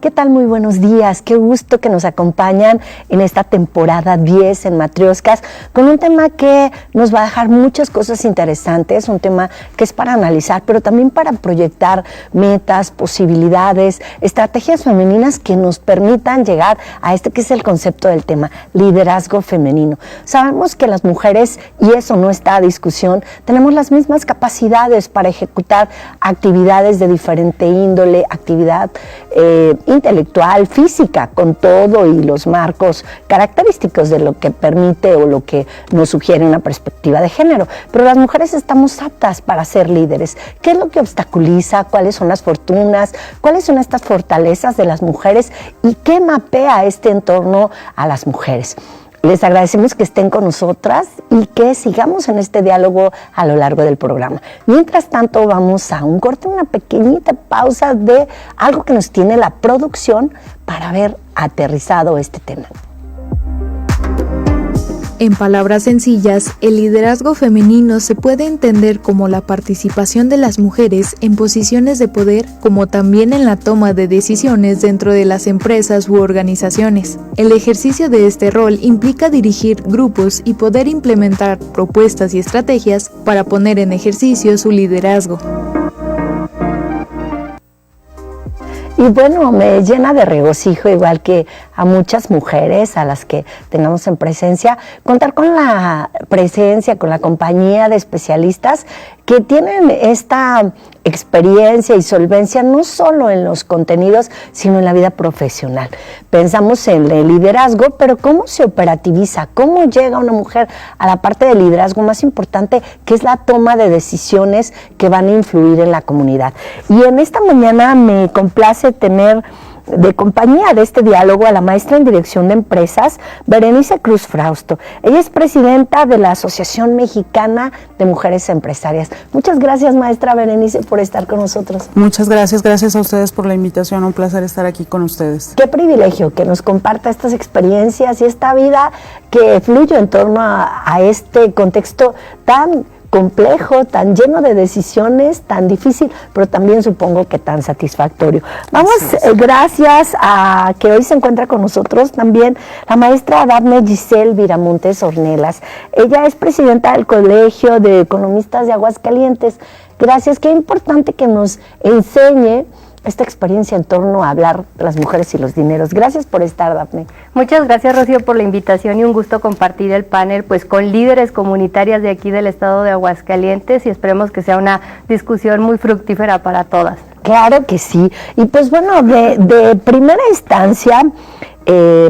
¿Qué tal? Muy buenos días. Qué gusto que nos acompañan en esta temporada 10 en Matrioscas con un tema que nos va a dejar muchas cosas interesantes, un tema que es para analizar, pero también para proyectar metas, posibilidades, estrategias femeninas que nos permitan llegar a este que es el concepto del tema, liderazgo femenino. Sabemos que las mujeres, y eso no está a discusión, tenemos las mismas capacidades para ejecutar actividades de diferente índole, actividad intelectual, física, con todo y los marcos característicos de lo que permite o lo que nos sugiere una perspectiva de género. Pero las mujeres estamos aptas para ser líderes. ¿Qué es lo que obstaculiza? ¿Cuáles son las fortunas? ¿Cuáles son estas fortalezas de las mujeres? ¿Y qué mapea este entorno a las mujeres? Les agradecemos que estén con nosotras y que sigamos en este diálogo a lo largo del programa. Mientras tanto, vamos a un corte, una pequeñita pausa de algo que nos tiene la producción para haber aterrizado este tema. En palabras sencillas, el liderazgo femenino se puede entender como la participación de las mujeres en posiciones de poder, como también en la toma de decisiones dentro de las empresas u organizaciones. El ejercicio de este rol implica dirigir grupos y poder implementar propuestas y estrategias para poner en ejercicio su liderazgo. Y bueno, me llena de regocijo, igual que a muchas mujeres a las que tengamos en presencia, contar con la presencia, con la compañía de especialistas que tienen esta experiencia y solvencia no solo en los contenidos, sino en la vida profesional. Pensamos en el liderazgo, pero ¿cómo se operativiza? ¿Cómo llega una mujer a la parte del liderazgo más importante, que es la toma de decisiones que van a influir en la comunidad? Y en esta mañana me complace tener de compañía de este diálogo a la maestra en Dirección de Empresas, Berenice Cruz Frausto. Ella es presidenta de la Asociación Mexicana de Mujeres Empresarias. Muchas gracias, maestra Berenice, por estar con nosotros. Muchas gracias, gracias a ustedes por la invitación, un placer estar aquí con ustedes. Qué privilegio que nos comparta estas experiencias y esta vida que fluye en torno a este contexto tan complejo, tan lleno de decisiones, tan difícil, pero también supongo que tan satisfactorio. Vamos, gracias a que hoy se encuentra con nosotros también la maestra Dafne Giselle Viramontes Ornelas. Ella es presidenta del Colegio de Economistas de Aguascalientes. Gracias, qué importante que nos enseñe esta experiencia en torno a hablar de las mujeres y los dineros. Gracias por estar, Dafne. Muchas gracias, Rocío, por la invitación y un gusto compartir el panel pues con líderes comunitarias de aquí del estado de Aguascalientes y esperemos que sea una discusión muy fructífera para todas. Claro que sí. Y pues bueno, de primera instancia,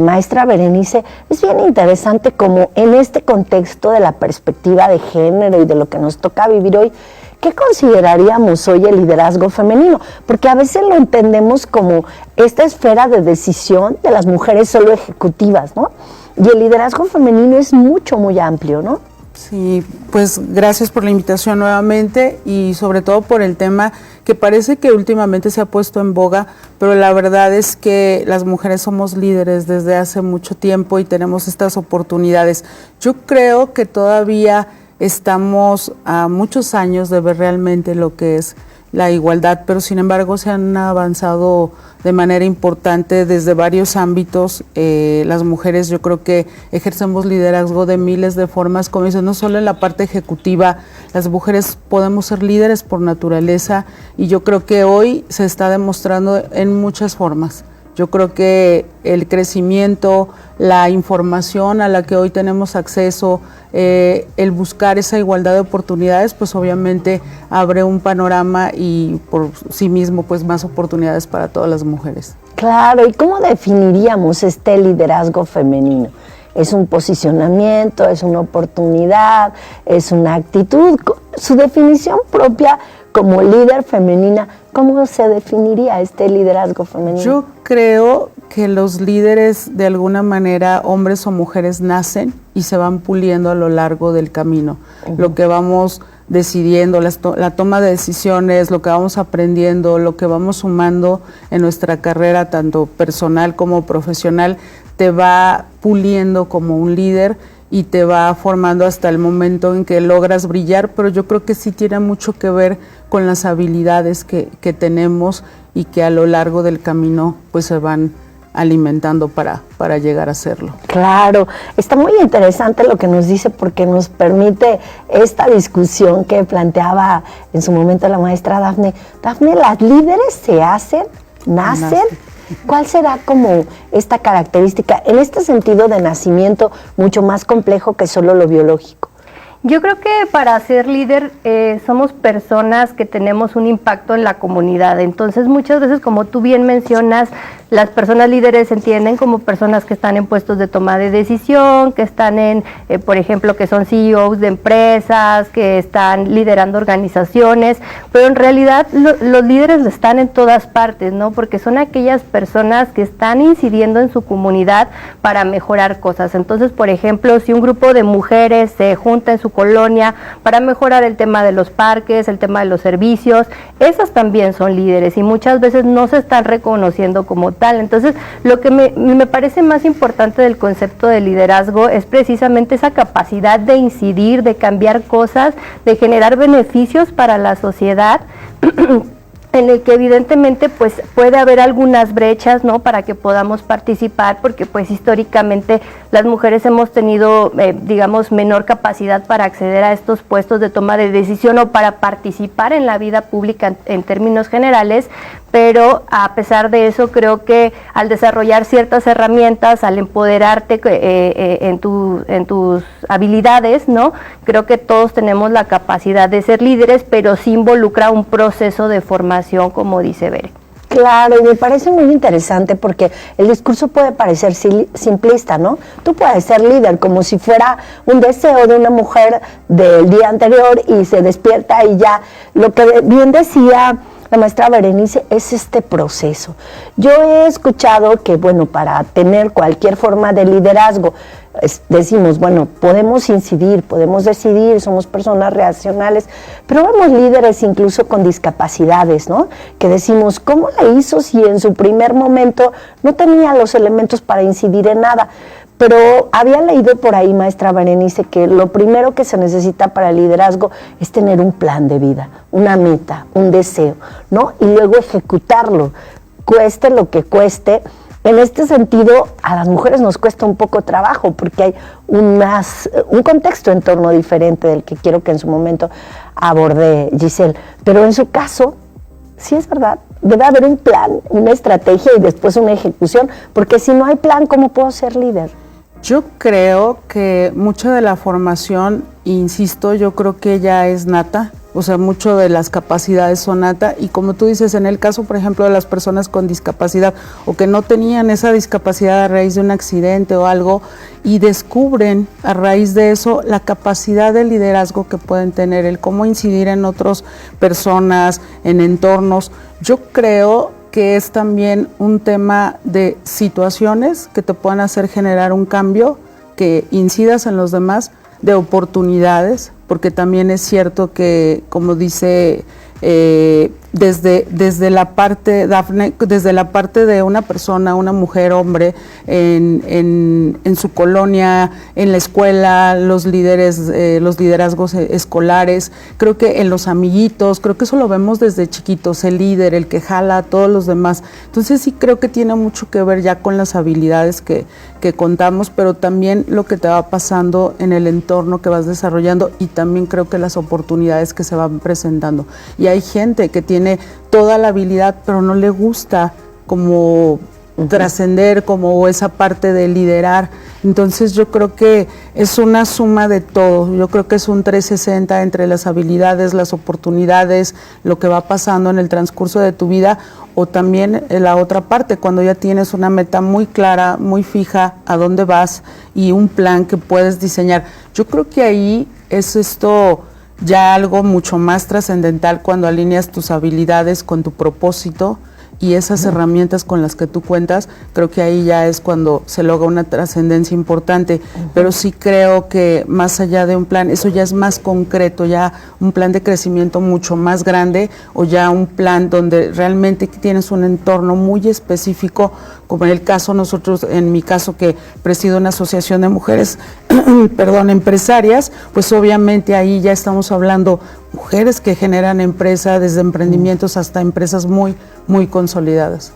maestra Berenice, es bien interesante como en este contexto de la perspectiva de género y de lo que nos toca vivir hoy, ¿qué consideraríamos hoy el liderazgo femenino? Porque a veces lo entendemos como esta esfera de decisión de las mujeres solo ejecutivas, ¿no? Y el liderazgo femenino es mucho, muy amplio, ¿no? Sí, pues gracias por la invitación nuevamente y sobre todo por el tema que parece que últimamente se ha puesto en boga, pero la verdad es que las mujeres somos líderes desde hace mucho tiempo y tenemos estas oportunidades. Yo creo que todavía estamos a muchos años de ver realmente lo que es la igualdad, pero sin embargo se han avanzado de manera importante desde varios ámbitos. Las mujeres yo creo que ejercemos liderazgo de miles de formas, como dices, no solo en la parte ejecutiva, las mujeres podemos ser líderes por naturaleza y yo creo que hoy se está demostrando en muchas formas. Yo creo que el crecimiento, la información a la que hoy tenemos acceso, el buscar esa igualdad de oportunidades, pues obviamente abre un panorama y por sí mismo pues más oportunidades para todas las mujeres. Claro, ¿y cómo definiríamos este liderazgo femenino? ¿Es un posicionamiento, es una oportunidad, es una actitud? Su definición propia como líder femenina, ¿cómo se definiría este liderazgo femenino? Yo creo que los líderes, de alguna manera, hombres o mujeres, nacen y se van puliendo a lo largo del camino. Lo que vamos decidiendo, la toma de decisiones, lo que vamos aprendiendo, lo que vamos sumando en nuestra carrera, tanto personal como profesional, te va puliendo como un líder y te va formando hasta el momento en que logras brillar, pero yo creo que sí tiene mucho que ver con las habilidades que tenemos y que a lo largo del camino pues se van alimentando para llegar a hacerlo. Claro, está muy interesante lo que nos dice porque nos permite esta discusión que planteaba en su momento la maestra Dafne. Dafne, ¿las líderes se hacen, nacen? ¿Cuál será como esta característica en este sentido de nacimiento mucho más complejo que solo lo biológico? Yo creo que para ser líder somos personas que tenemos un impacto en la comunidad. Entonces muchas veces, como tú bien mencionas, las personas líderes se entienden como personas que están en puestos de toma de decisión, que están en, por ejemplo, que son CEOs de empresas, que están liderando organizaciones, pero en realidad los líderes están en todas partes, ¿no? Porque son aquellas personas que están incidiendo en su comunidad para mejorar cosas. Entonces, por ejemplo, si un grupo de mujeres se junta en su colonia para mejorar el tema de los parques, el tema de los servicios, esas también son líderes y muchas veces no se están reconociendo como tal. Entonces, lo que me parece más importante del concepto de liderazgo es precisamente esa capacidad de incidir, de cambiar cosas, de generar beneficios para la sociedad, en el que evidentemente pues puede haber algunas brechas, ¿no?, para que podamos participar, porque pues históricamente las mujeres hemos tenido, digamos, menor capacidad para acceder a estos puestos de toma de decisión o para participar en la vida pública en términos generales, pero a pesar de eso creo que al desarrollar ciertas herramientas, al empoderarte en tus habilidades, ¿no?, creo que todos tenemos la capacidad de ser líderes, pero sí involucra un proceso de formación, como dice Bere. Claro, y me parece muy interesante porque el discurso puede parecer simplista, ¿no? Tú puedes ser líder como si fuera un deseo de una mujer del día anterior y se despierta y ya. Lo que bien decía la maestra Berenice es este proceso. Yo he escuchado que, bueno, para tener cualquier forma de liderazgo, decimos, bueno, podemos incidir, podemos decidir, somos personas racionales, pero vemos líderes incluso con discapacidades, ¿no? Que decimos, ¿cómo le hizo si en su primer momento no tenía los elementos para incidir en nada? Pero había leído por ahí, maestra Berenice, que lo primero que se necesita para el liderazgo es tener un plan de vida, una meta, un deseo, ¿no? Y luego ejecutarlo, cueste lo que cueste. En este sentido, a las mujeres nos cuesta un poco trabajo porque hay un contexto en torno diferente del que quiero que en su momento aborde Giselle. Pero en su caso, sí es verdad, debe haber un plan, una estrategia y después una ejecución, porque si no hay plan, ¿cómo puedo ser líder? Yo creo que mucha de la formación, insisto, yo creo que ya es nata, o sea, mucho de las capacidades son nata y como tú dices, en el caso, por ejemplo, de las personas con discapacidad o que no tenían esa discapacidad a raíz de un accidente o algo y descubren a raíz de eso la capacidad de liderazgo que pueden tener, el cómo incidir en otras personas, en entornos, yo creo que es también un tema de situaciones que te puedan hacer generar un cambio, que incidas en los demás, de oportunidades, porque también es cierto que, como dice desde la parte, Dafne, desde la parte de una persona, una mujer, hombre, en su colonia, en la escuela, los liderazgos escolares, creo que en los amiguitos, creo que eso lo vemos desde chiquitos, el líder, el que jala a todos los demás. Entonces sí creo que tiene mucho que ver ya con las habilidades que contamos, pero también lo que te va pasando en el entorno que vas desarrollando y también creo que las oportunidades que se van presentando. Y hay gente que tiene toda la habilidad, pero no le gusta como trascender, como esa parte de liderar. Entonces yo creo que es una suma de todo, yo creo que es un 360 entre las habilidades, las oportunidades, lo que va pasando en el transcurso de tu vida, o también en la otra parte, cuando ya tienes una meta muy clara, muy fija, a dónde vas y un plan que puedes diseñar. Yo creo que ahí es esto ya algo mucho más trascendental cuando alineas tus habilidades con tu propósito y esas herramientas con las que tú cuentas. Creo que ahí ya es cuando se logra una trascendencia importante, pero sí creo que más allá de un plan, eso ya es más concreto, ya un plan de crecimiento mucho más grande, o ya un plan donde realmente tienes un entorno muy específico, como en el caso nosotros, en mi caso que presido una asociación de mujeres empresarias, pues obviamente ahí ya estamos hablando mujeres que generan empresa, desde emprendimientos hasta empresas muy consolidadas.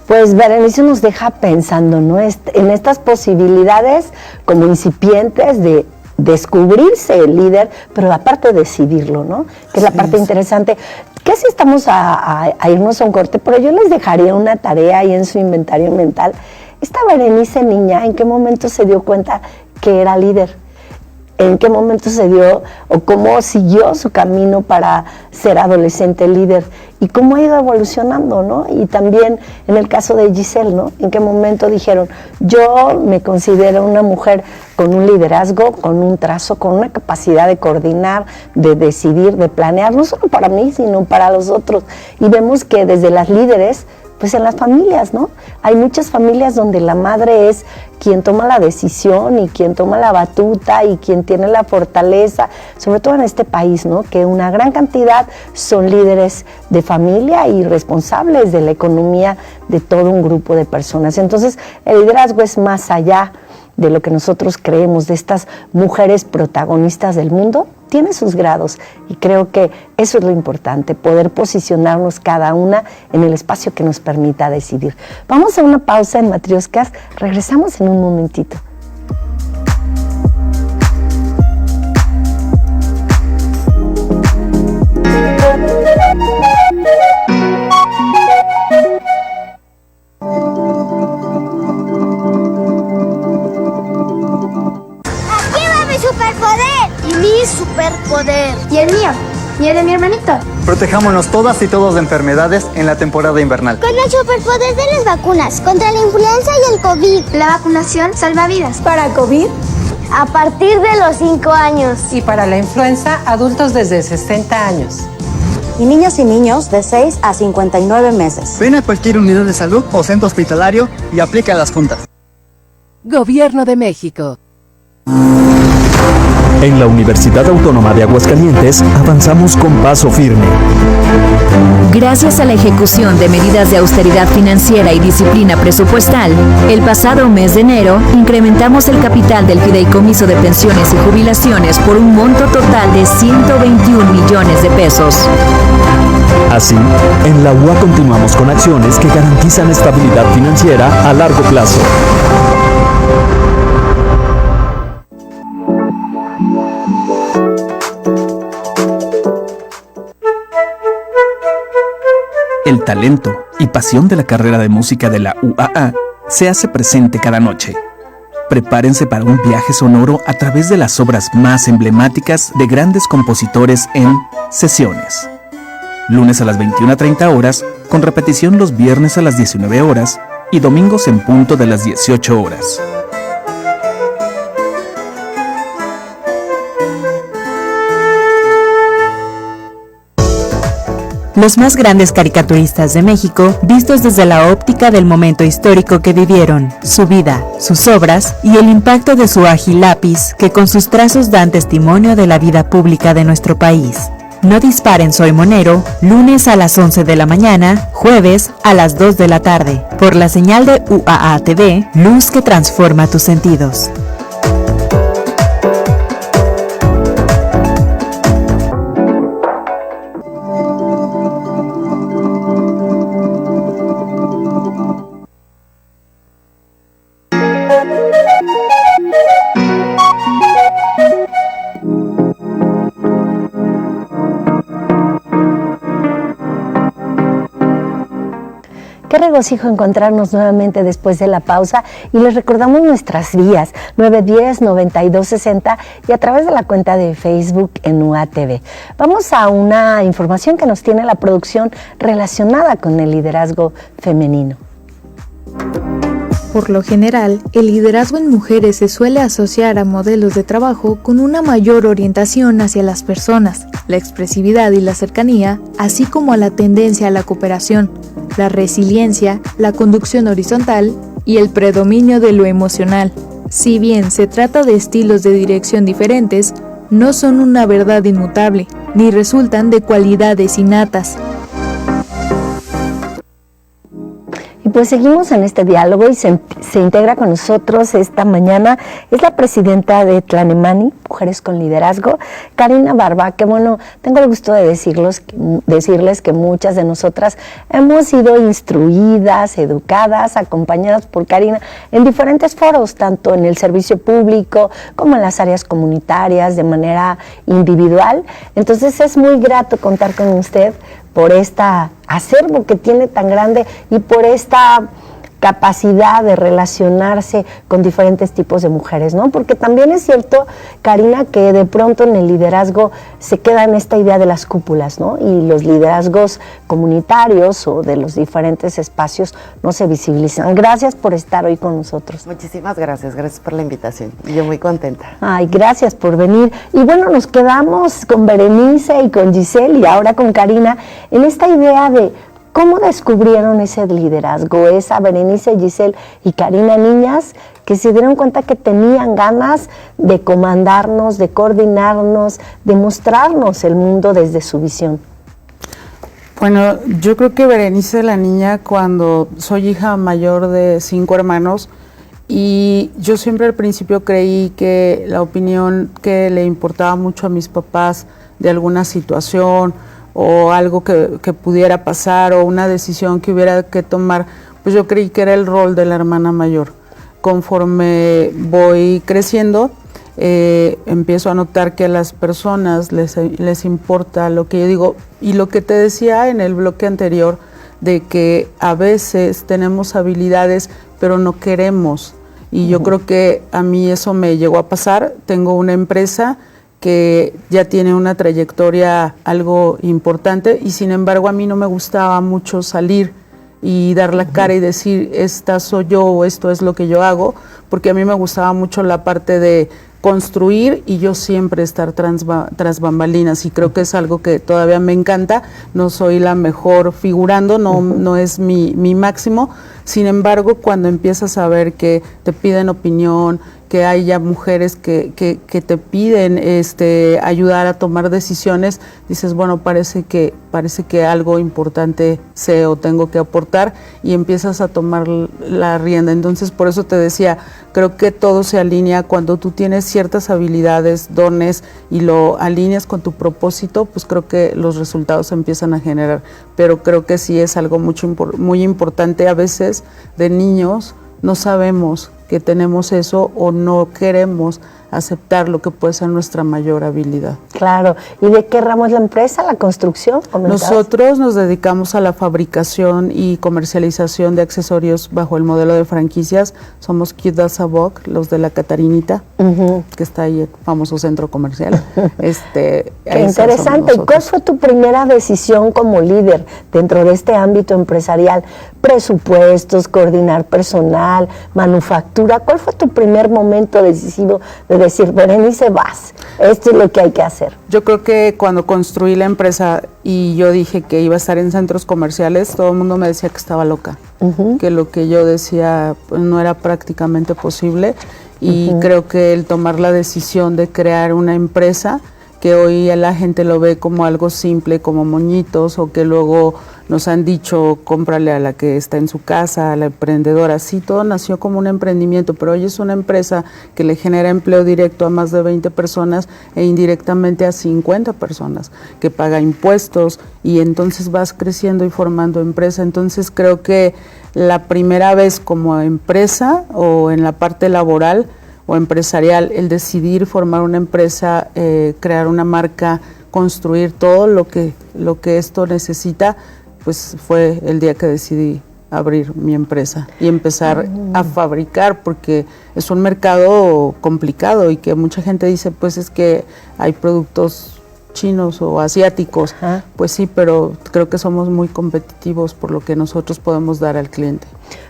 Pues Berenice nos deja pensando, ¿no? En estas posibilidades como incipientes de descubrirse el líder, pero aparte decidirlo, ¿no? Que es la parte interesante. Casi estamos a irnos a un corte, pero yo les dejaría una tarea ahí en su inventario mental. Esta Berenice niña, ¿en qué momento se dio cuenta que era líder? ¿En qué momento se dio o cómo siguió su camino para ser adolescente líder? Y cómo ha ido evolucionando, ¿no? Y también en el caso de Giselle, ¿no? ¿En qué momento dijeron, yo me considero una mujer con un liderazgo, con un trazo, con una capacidad de coordinar, de decidir, de planear, no solo para mí, sino para los otros? Y vemos que desde las líderes, pues en las familias, ¿no? Hay muchas familias donde la madre es quien toma la decisión y quien toma la batuta y quien tiene la fortaleza, sobre todo en este país, ¿no? Que una gran cantidad son líderes de familia y responsables de la economía de todo un grupo de personas. Entonces, el liderazgo es más allá de lo que nosotros creemos, de estas mujeres protagonistas del mundo. Tiene sus grados y creo que eso es lo importante, poder posicionarnos cada una en el espacio que nos permita decidir. Vamos a una pausa en Matrioscas, regresamos en un momentito. Superpoder. ¿Y el mío? ¿Y el de mi hermanito? Protejámonos todas y todos de enfermedades en la temporada invernal. Con el superpoder de las vacunas contra la influenza y el COVID. La vacunación salva vidas. Para COVID, a partir de los 5 años. Y para la influenza, adultos desde 60 años. Y niñas y niños de 6 a 59 meses. Ven a cualquier unidad de salud o centro hospitalario y aplica las juntas. Gobierno de México. En la Universidad Autónoma de Aguascalientes avanzamos con paso firme. Gracias a la ejecución de medidas de austeridad financiera y disciplina presupuestal, el pasado mes de enero incrementamos el capital del Fideicomiso de Pensiones y Jubilaciones por un monto total de 121 millones de pesos. Así, en la UA continuamos con acciones que garantizan estabilidad financiera a largo plazo. El talento y pasión de la carrera de música de la UAA se hace presente cada noche. Prepárense para un viaje sonoro a través de las obras más emblemáticas de grandes compositores en Sesiones. Lunes a las 21:30 horas, con repetición los viernes a las 19 horas y domingos en punto de las 18 horas. Los más grandes caricaturistas de México, vistos desde la óptica del momento histórico que vivieron, su vida, sus obras y el impacto de su ágil lápiz que con sus trazos dan testimonio de la vida pública de nuestro país. No disparen, soy Monero, lunes a las 11 de la mañana, jueves a las 2 de la tarde, por la señal de UAA TV, luz que transforma tus sentidos. Qué regocijo encontrarnos nuevamente después de la pausa y les recordamos nuestras vías 910-9260 y a través de la cuenta de Facebook en UATV. Vamos a una información que nos tiene la producción relacionada con el liderazgo femenino. Por lo general, el liderazgo en mujeres se suele asociar a modelos de trabajo con una mayor orientación hacia las personas, la expresividad y la cercanía, así como a la tendencia a la cooperación, la resiliencia, la conducción horizontal y el predominio de lo emocional. Si bien se trata de estilos de dirección diferentes, no son una verdad inmutable, ni resultan de cualidades innatas. Y pues seguimos en este diálogo y se integra con nosotros esta mañana, es la presidenta de Tlanemani, Mujeres con Liderazgo, Karina Barba, que bueno, tengo el gusto de decirles que muchas de nosotras hemos sido instruidas, educadas, acompañadas por Karina en diferentes foros, tanto en el servicio público como en las áreas comunitarias, de manera individual. Entonces es muy grato contar con usted por esta acervo que tiene tan grande y por esta capacidad de relacionarse con diferentes tipos de mujeres, ¿no? Porque también es cierto, Karina, que de pronto en el liderazgo se queda en esta idea de las cúpulas, ¿no? Y los liderazgos comunitarios o de los diferentes espacios no se visibilizan. Gracias por estar hoy con nosotros. Muchísimas gracias por la invitación. Yo muy contenta. Ay, gracias por venir. Y bueno, nos quedamos con Berenice y con Giselle y ahora con Karina en esta idea de ¿cómo descubrieron ese liderazgo? Esa Berenice, Giselle y Karina, niñas que se dieron cuenta que tenían ganas de comandarnos, de coordinarnos, de mostrarnos el mundo desde su visión. Bueno, yo creo que Berenice, la niña, cuando soy hija mayor de 5 hermanos, y yo siempre al principio creí que la opinión que le importaba mucho a mis papás de alguna situación o algo que pudiera pasar o una decisión que hubiera que tomar, pues yo creí que era el rol de la hermana mayor. Conforme voy creciendo, empiezo a notar que a las personas les importa lo que yo digo, y lo que te decía en el bloque anterior, de que a veces tenemos habilidades pero no queremos, y yo creo que a mí eso me llegó a pasar. Tengo una empresa que ya tiene una trayectoria algo importante y sin embargo a mí no me gustaba mucho salir y dar la cara y decir esta soy yo o esto es lo que yo hago, porque a mí me gustaba mucho la parte de construir y yo siempre estar tras bambalinas, y creo que es algo que todavía me encanta. No soy la mejor figurando, no es mi máximo. Sin embargo, cuando empiezas a ver que te piden opinión, que hay ya mujeres que te piden ayudar a tomar decisiones, dices, bueno, parece que algo importante sé o tengo que aportar, y empiezas a tomar la rienda. Entonces, por eso te decía, creo que todo se alinea cuando tú tienes ciertas habilidades, dones, y lo alineas con tu propósito, pues creo que los resultados se empiezan a generar. Pero creo que sí es algo muy importante. A veces de niños no sabemos que tenemos eso o no queremos aceptar lo que puede ser nuestra mayor habilidad. Claro. ¿Y de qué ramo es la empresa? ¿La construcción? Nosotros nos dedicamos a la fabricación y comercialización de accesorios bajo el modelo de franquicias. Somos Cute as a Box, los de la Catarinita, que está ahí el famoso centro comercial. Qué interesante. ¿Y cuál fue tu primera decisión como líder dentro de este ámbito empresarial? Presupuestos, coordinar personal, manufactura. ¿Cuál fue tu primer momento decisivo de decir, Berenice, vas, esto es lo que hay que hacer? Yo creo que cuando construí la empresa y yo dije que iba a estar en centros comerciales, todo el mundo me decía que estaba loca, que lo que yo decía pues, no era prácticamente posible, y creo que el tomar la decisión de crear una empresa, que hoy a la gente lo ve como algo simple, como moñitos, o que luego nos han dicho, cómprale a la que está en su casa, a la emprendedora. Sí, todo nació como un emprendimiento, pero hoy es una empresa que le genera empleo directo a más de 20 personas e indirectamente a 50 personas, que paga impuestos, y entonces vas creciendo y formando empresa. Entonces creo que la primera vez como empresa o en la parte laboral o empresarial, el decidir formar una empresa, crear una marca, construir todo lo que esto necesita, pues fue el día que decidí abrir mi empresa y empezar a fabricar, porque es un mercado complicado y que mucha gente dice, pues es que hay productos chinos o asiáticos. Pues sí, pero creo que somos muy competitivos por lo que nosotros podemos dar al cliente.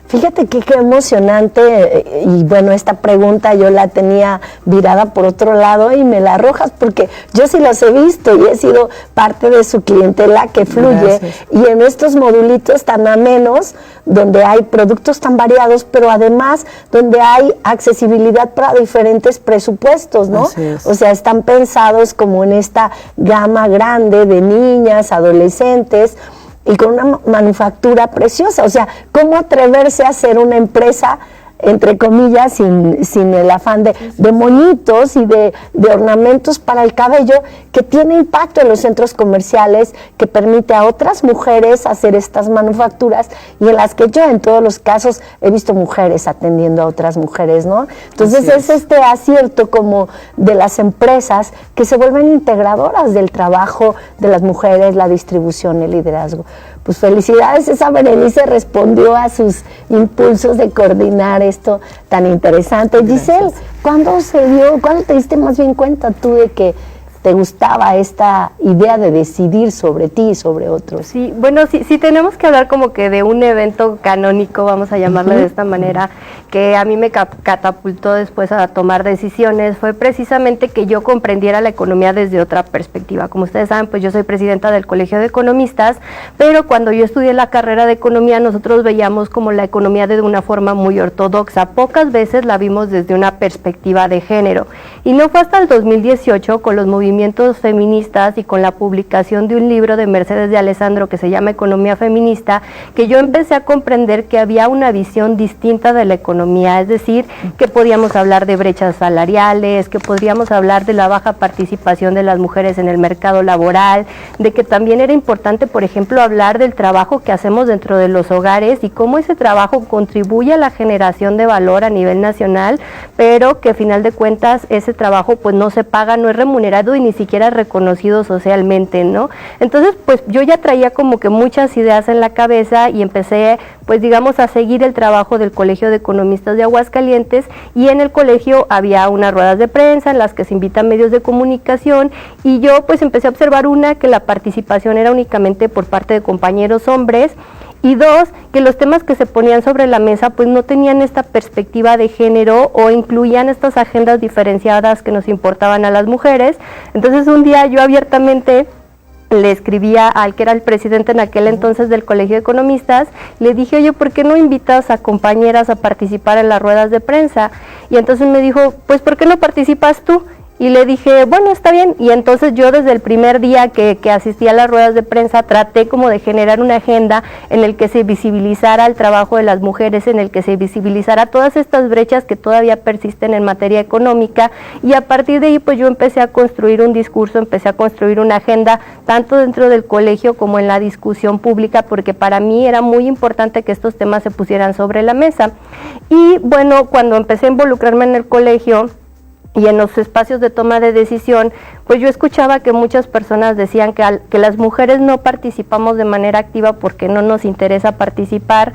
Fíjate que qué emocionante, y bueno, esta pregunta yo la tenía virada por otro lado y me la arrojas porque yo sí los he visto y he sido parte de su clientela que fluye. Gracias. Y en estos modulitos tan amenos, donde hay productos tan variados, pero además donde hay accesibilidad para diferentes presupuestos, ¿no? O sea, están pensados como en esta gama grande de niñas, adolescentes, y con una manufactura preciosa. O sea, ¿cómo atreverse a hacer una empresa, entre comillas, sin el afán de moñitos y de ornamentos para el cabello, que tiene impacto en los centros comerciales, que permite a otras mujeres hacer estas manufacturas, y en las que yo en todos los casos he visto mujeres atendiendo a otras mujeres, ¿no? Entonces es este acierto como de las empresas que se vuelven integradoras del trabajo de las mujeres, la distribución, el liderazgo. Pues felicidades, esa Berenice respondió a sus impulsos de coordinar esto tan interesante. Gracias. Giselle, ¿cuándo te diste más bien cuenta tú de que te gustaba esta idea de decidir sobre ti y sobre otros? Sí, bueno, sí tenemos que hablar como que de un evento canónico, vamos a llamarlo de esta manera, que a mí me catapultó después a tomar decisiones, fue precisamente que yo comprendiera la economía desde otra perspectiva. Como ustedes saben, pues yo soy presidenta del Colegio de Economistas, pero cuando yo estudié la carrera de economía, nosotros veíamos como la economía de una forma muy ortodoxa. Pocas veces la vimos desde una perspectiva de género. Y no fue hasta el 2018, con los movimientos feministas y con la publicación de un libro de Mercedes de Alessandro que se llama Economía Feminista, que yo empecé a comprender que había una visión distinta de la economía, es decir, que podíamos hablar de brechas salariales, que podríamos hablar de la baja participación de las mujeres en el mercado laboral, de que también era importante, por ejemplo, hablar del trabajo que hacemos dentro de los hogares y cómo ese trabajo contribuye a la generación de valor a nivel nacional, pero que a final de cuentas ese trabajo pues no se paga, no es remunerado y ni siquiera reconocido socialmente, ¿no? Entonces, pues yo ya traía como que muchas ideas en la cabeza y empecé, pues digamos, a seguir el trabajo del Colegio de Economistas de Aguascalientes, y en el colegio había unas ruedas de prensa en las que se invitan medios de comunicación, y yo pues empecé a observar que la participación era únicamente por parte de compañeros hombres, y dos, que los temas que se ponían sobre la mesa pues no tenían esta perspectiva de género o incluían estas agendas diferenciadas que nos importaban a las mujeres. Entonces un día yo abiertamente le escribía al que era el presidente en aquel entonces del Colegio de Economistas, le dije, oye, ¿por qué no invitas a compañeras a participar en las ruedas de prensa? Y entonces me dijo, pues ¿por qué no participas tú? Y le dije, bueno, está bien. Y entonces yo desde el primer día que asistí a las ruedas de prensa traté como de generar una agenda en el que se visibilizara el trabajo de las mujeres, en el que se visibilizara todas estas brechas que todavía persisten en materia económica, y a partir de ahí pues yo empecé a construir un discurso, empecé a construir una agenda tanto dentro del colegio como en la discusión pública, porque para mí era muy importante que estos temas se pusieran sobre la mesa. Y bueno, cuando empecé a involucrarme en el colegio y en los espacios de toma de decisión, pues yo escuchaba que muchas personas decían que las mujeres no participamos de manera activa porque no nos interesa participar,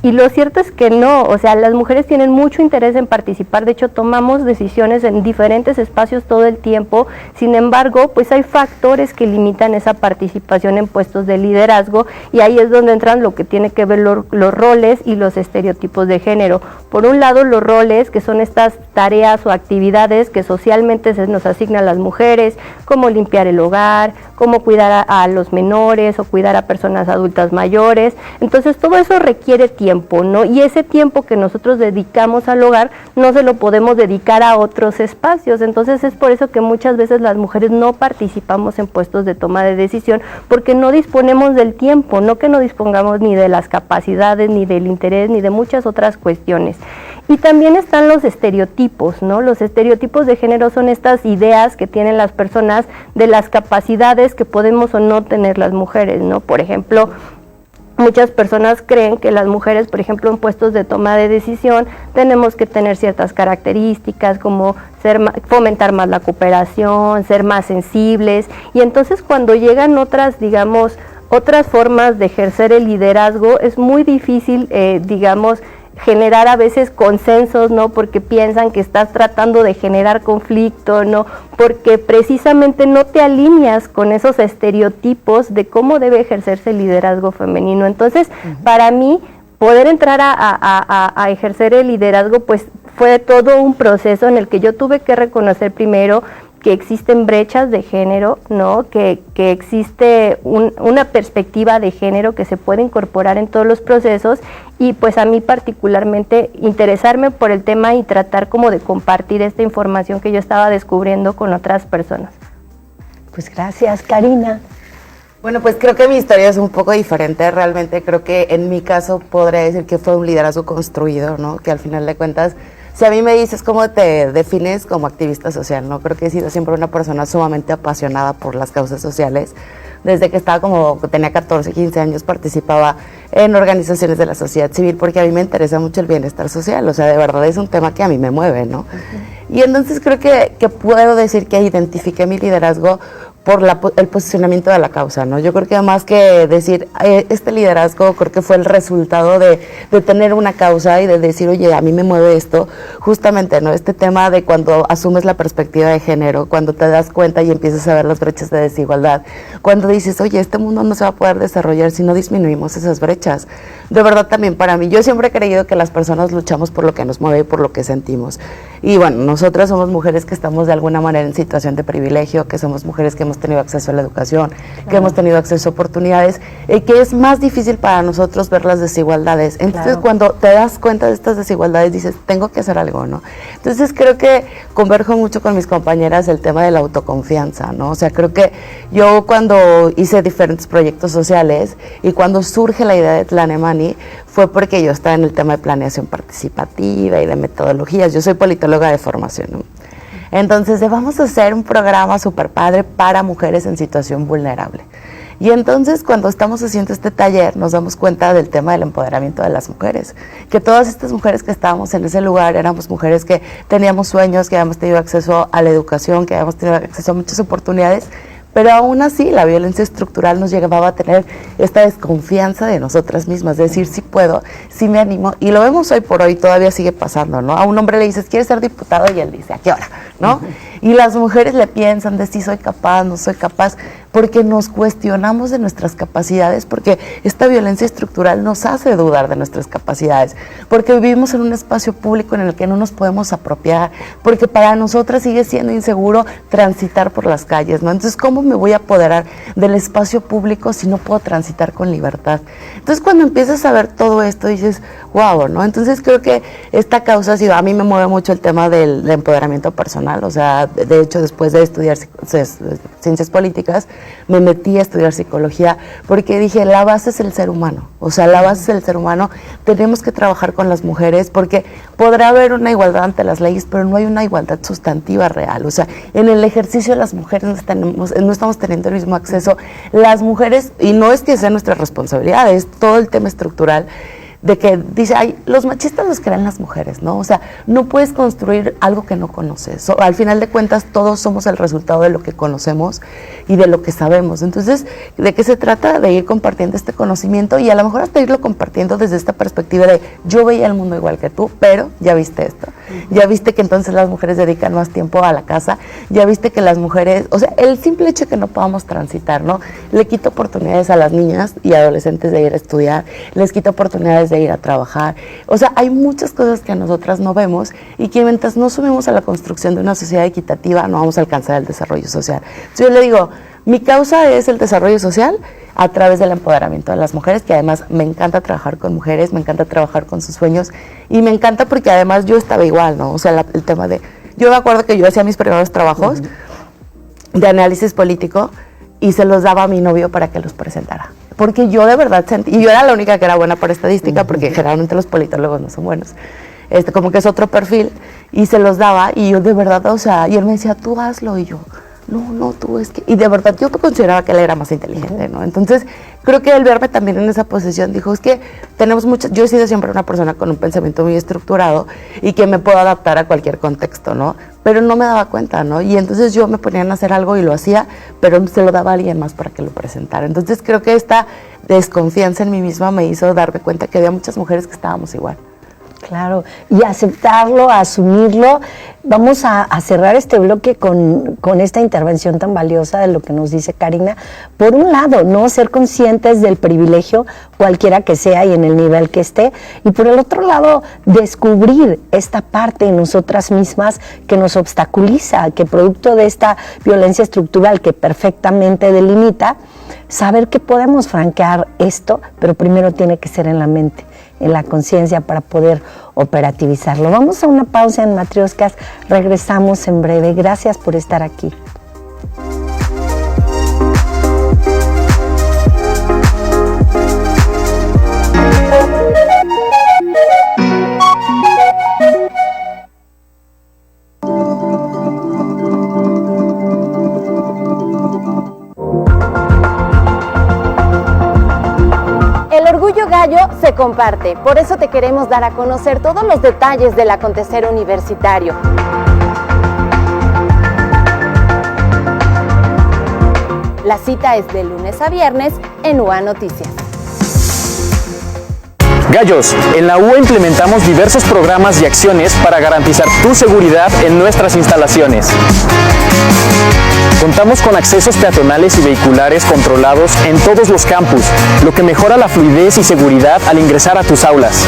y lo cierto es que no, o sea, las mujeres tienen mucho interés en participar, de hecho tomamos decisiones en diferentes espacios todo el tiempo, sin embargo, pues hay factores que limitan esa participación en puestos de liderazgo, y ahí es donde entran lo que tiene que ver los roles y los estereotipos de género. Por un lado, los roles, que son estas tareas o actividades que socialmente se nos asignan a las mujeres, como limpiar el hogar, como cuidar a los menores o cuidar a personas adultas mayores. Entonces todo eso requiere tiempo, ¿no? Y ese tiempo que nosotros dedicamos al hogar no se lo podemos dedicar a otros espacios. Entonces es por eso que muchas veces las mujeres no participamos en puestos de toma de decisión, porque no disponemos del tiempo, no que no dispongamos ni de las capacidades, ni del interés, ni de muchas otras cuestiones. Y también están los estereotipos, ¿no? Los estereotipos de género son estas ideas que tienen las personas de las capacidades que podemos o no tener las mujeres, ¿no? Por ejemplo, muchas personas creen que las mujeres, por ejemplo, en puestos de toma de decisión, tenemos que tener ciertas características como fomentar más la cooperación, ser más sensibles, y entonces cuando llegan otras, digamos, otras formas de ejercer el liderazgo, es muy difícil, digamos, generar a veces consensos, ¿no? Porque piensan que estás tratando de generar conflicto, ¿no? Porque precisamente no te alineas con esos estereotipos de cómo debe ejercerse el liderazgo femenino. Entonces, para mí, poder entrar a ejercer el liderazgo, pues fue todo un proceso en el que yo tuve que reconocer primero que existen brechas de género, ¿no? Que existe una perspectiva de género que se puede incorporar en todos los procesos, y pues a mí particularmente interesarme por el tema y tratar como de compartir esta información que yo estaba descubriendo con otras personas. Pues gracias, Karina. Bueno, pues creo que mi historia es un poco diferente. Realmente creo que en mi caso podría decir que fue un liderazgo construido, ¿no? Que al final de cuentas, si a mí me dices cómo te defines como activista social, ¿no? Creo que he sido siempre una persona sumamente apasionada por las causas sociales. Desde que tenía 14, 15 años, participaba en organizaciones de la sociedad civil, porque a mí me interesa mucho el bienestar social. O sea, de verdad es un tema que a mí me mueve, ¿no? Y entonces creo que puedo decir que identifiqué mi liderazgo por el posicionamiento de la causa, ¿no? Yo creo que más que decir, este liderazgo creo que fue el resultado de tener una causa y de decir, oye, a mí me mueve esto, justamente, ¿no? Este tema de cuando asumes la perspectiva de género, cuando te das cuenta y empiezas a ver las brechas de desigualdad, cuando dices, oye, este mundo no se va a poder desarrollar si no disminuimos esas brechas. De verdad también para mí, yo siempre he creído que las personas luchamos por lo que nos mueve y por lo que sentimos. Y bueno, nosotras somos mujeres que estamos de alguna manera en situación de privilegio, que somos mujeres que hemos tenido acceso a la educación, que hemos tenido acceso a oportunidades, que es más difícil para nosotros ver las desigualdades. Entonces, cuando te das cuenta de estas desigualdades, dices, tengo que hacer algo, ¿no? Entonces, creo que converjo mucho con mis compañeras el tema de la autoconfianza, ¿no? O sea, creo que yo cuando hice diferentes proyectos sociales y cuando surge la idea de Tlanemani, fue porque yo estaba en el tema de planeación participativa y de metodologías. Yo soy politóloga de formación, ¿no? Entonces, vamos a hacer un programa súper padre para mujeres en situación vulnerable. Y entonces, cuando estamos haciendo este taller, nos damos cuenta del tema del empoderamiento de las mujeres. Que todas estas mujeres que estábamos en ese lugar éramos mujeres que teníamos sueños, que habíamos tenido acceso a la educación, que habíamos tenido acceso a muchas oportunidades, pero aún así la violencia estructural nos llevaba a tener esta desconfianza de nosotras mismas, de decir sí puedo, sí me animo, y lo vemos hoy por hoy, todavía sigue pasando, ¿no? A un hombre le dices, ¿quieres ser diputado? Y él dice, ¿a qué hora? ¿No? Y las mujeres le piensan de si soy capaz, no soy capaz, porque nos cuestionamos de nuestras capacidades, porque esta violencia estructural nos hace dudar de nuestras capacidades, porque vivimos en un espacio público en el que no nos podemos apropiar, porque para nosotras sigue siendo inseguro transitar por las calles, ¿no? Entonces, ¿cómo me voy a apoderar del espacio público si no puedo transitar con libertad? Entonces, cuando empiezas a ver todo esto, dices, wow, ¿no? Entonces, creo que esta causa ha sido, a mí me mueve mucho el tema del empoderamiento personal. O sea, de hecho, después de estudiar ciencias políticas, me metí a estudiar psicología, porque dije, la base es el ser humano. O sea, la base es el ser humano. Tenemos que trabajar con las mujeres, porque podrá haber una igualdad ante las leyes, pero no hay una igualdad sustantiva real. O sea, en el ejercicio las mujeres no estamos teniendo el mismo acceso. Las mujeres, y no es que sea nuestra responsabilidad, es todo el tema estructural, de que dice, ay, los machistas los crean las mujeres, ¿no? O sea, no puedes construir algo que no conoces. Al final de cuentas, todos somos el resultado de lo que conocemos y de lo que sabemos. Entonces, ¿de qué se trata? De ir compartiendo este conocimiento y a lo mejor hasta irlo compartiendo desde esta perspectiva de, yo veía el mundo igual que tú, pero ya viste esto. Ya viste que entonces las mujeres dedican más tiempo a la casa. Ya viste que las mujeres, o sea, el simple hecho de que no podamos transitar, ¿no? Le quita oportunidades a las niñas y adolescentes de ir a estudiar, les quita oportunidades de ir a trabajar. O sea, hay muchas cosas que nosotras no vemos y que mientras no subimos a la construcción de una sociedad equitativa no vamos a alcanzar el desarrollo social. Entonces yo le digo, mi causa es el desarrollo social a través del empoderamiento de las mujeres, que además me encanta trabajar con mujeres, me encanta trabajar con sus sueños y me encanta porque además yo estaba igual, ¿no? O sea, el tema de, yo me acuerdo que yo hacía mis primeros trabajos de análisis político y se los daba a mi novio para que los presentara. Porque yo de verdad sentí, y yo era la única que era buena para estadística, porque generalmente los politólogos no son buenos, como que es otro perfil, y se los daba, y yo de verdad, o sea, y él me decía, tú hazlo, y yo, no, tú es que, y de verdad yo consideraba que él era más inteligente, ¿no? Entonces, creo que el verme también en esa posición dijo, es que tenemos muchas, yo he sido siempre una persona con un pensamiento muy estructurado y que me puedo adaptar a cualquier contexto, ¿no? Pero no me daba cuenta, ¿no? Y entonces yo me ponía a hacer algo y lo hacía, pero se lo daba a alguien más para que lo presentara. Entonces creo que esta desconfianza en mí misma me hizo darme cuenta que había muchas mujeres que estábamos igual. Claro, y aceptarlo, asumirlo. Vamos a cerrar este bloque con esta intervención tan valiosa de lo que nos dice Karina. Por un lado, no ser conscientes del privilegio, cualquiera que sea y en el nivel que esté, y por el otro lado, descubrir esta parte en nosotras mismas que nos obstaculiza, que producto de esta violencia estructural que perfectamente delimita, saber que podemos franquear esto, pero primero tiene que ser en la mente, en la conciencia para poder operativizarlo. Vamos a una pausa en Matrioscas, regresamos en breve. Gracias por estar aquí. El orgullo gallo se comparte, por eso te queremos dar a conocer todos los detalles del acontecer universitario. La cita es de lunes a viernes en UA Noticias. Gallos, en la UA implementamos diversos programas y acciones para garantizar tu seguridad en nuestras instalaciones. Contamos con accesos peatonales y vehiculares controlados en todos los campus, lo que mejora la fluidez y seguridad al ingresar a tus aulas.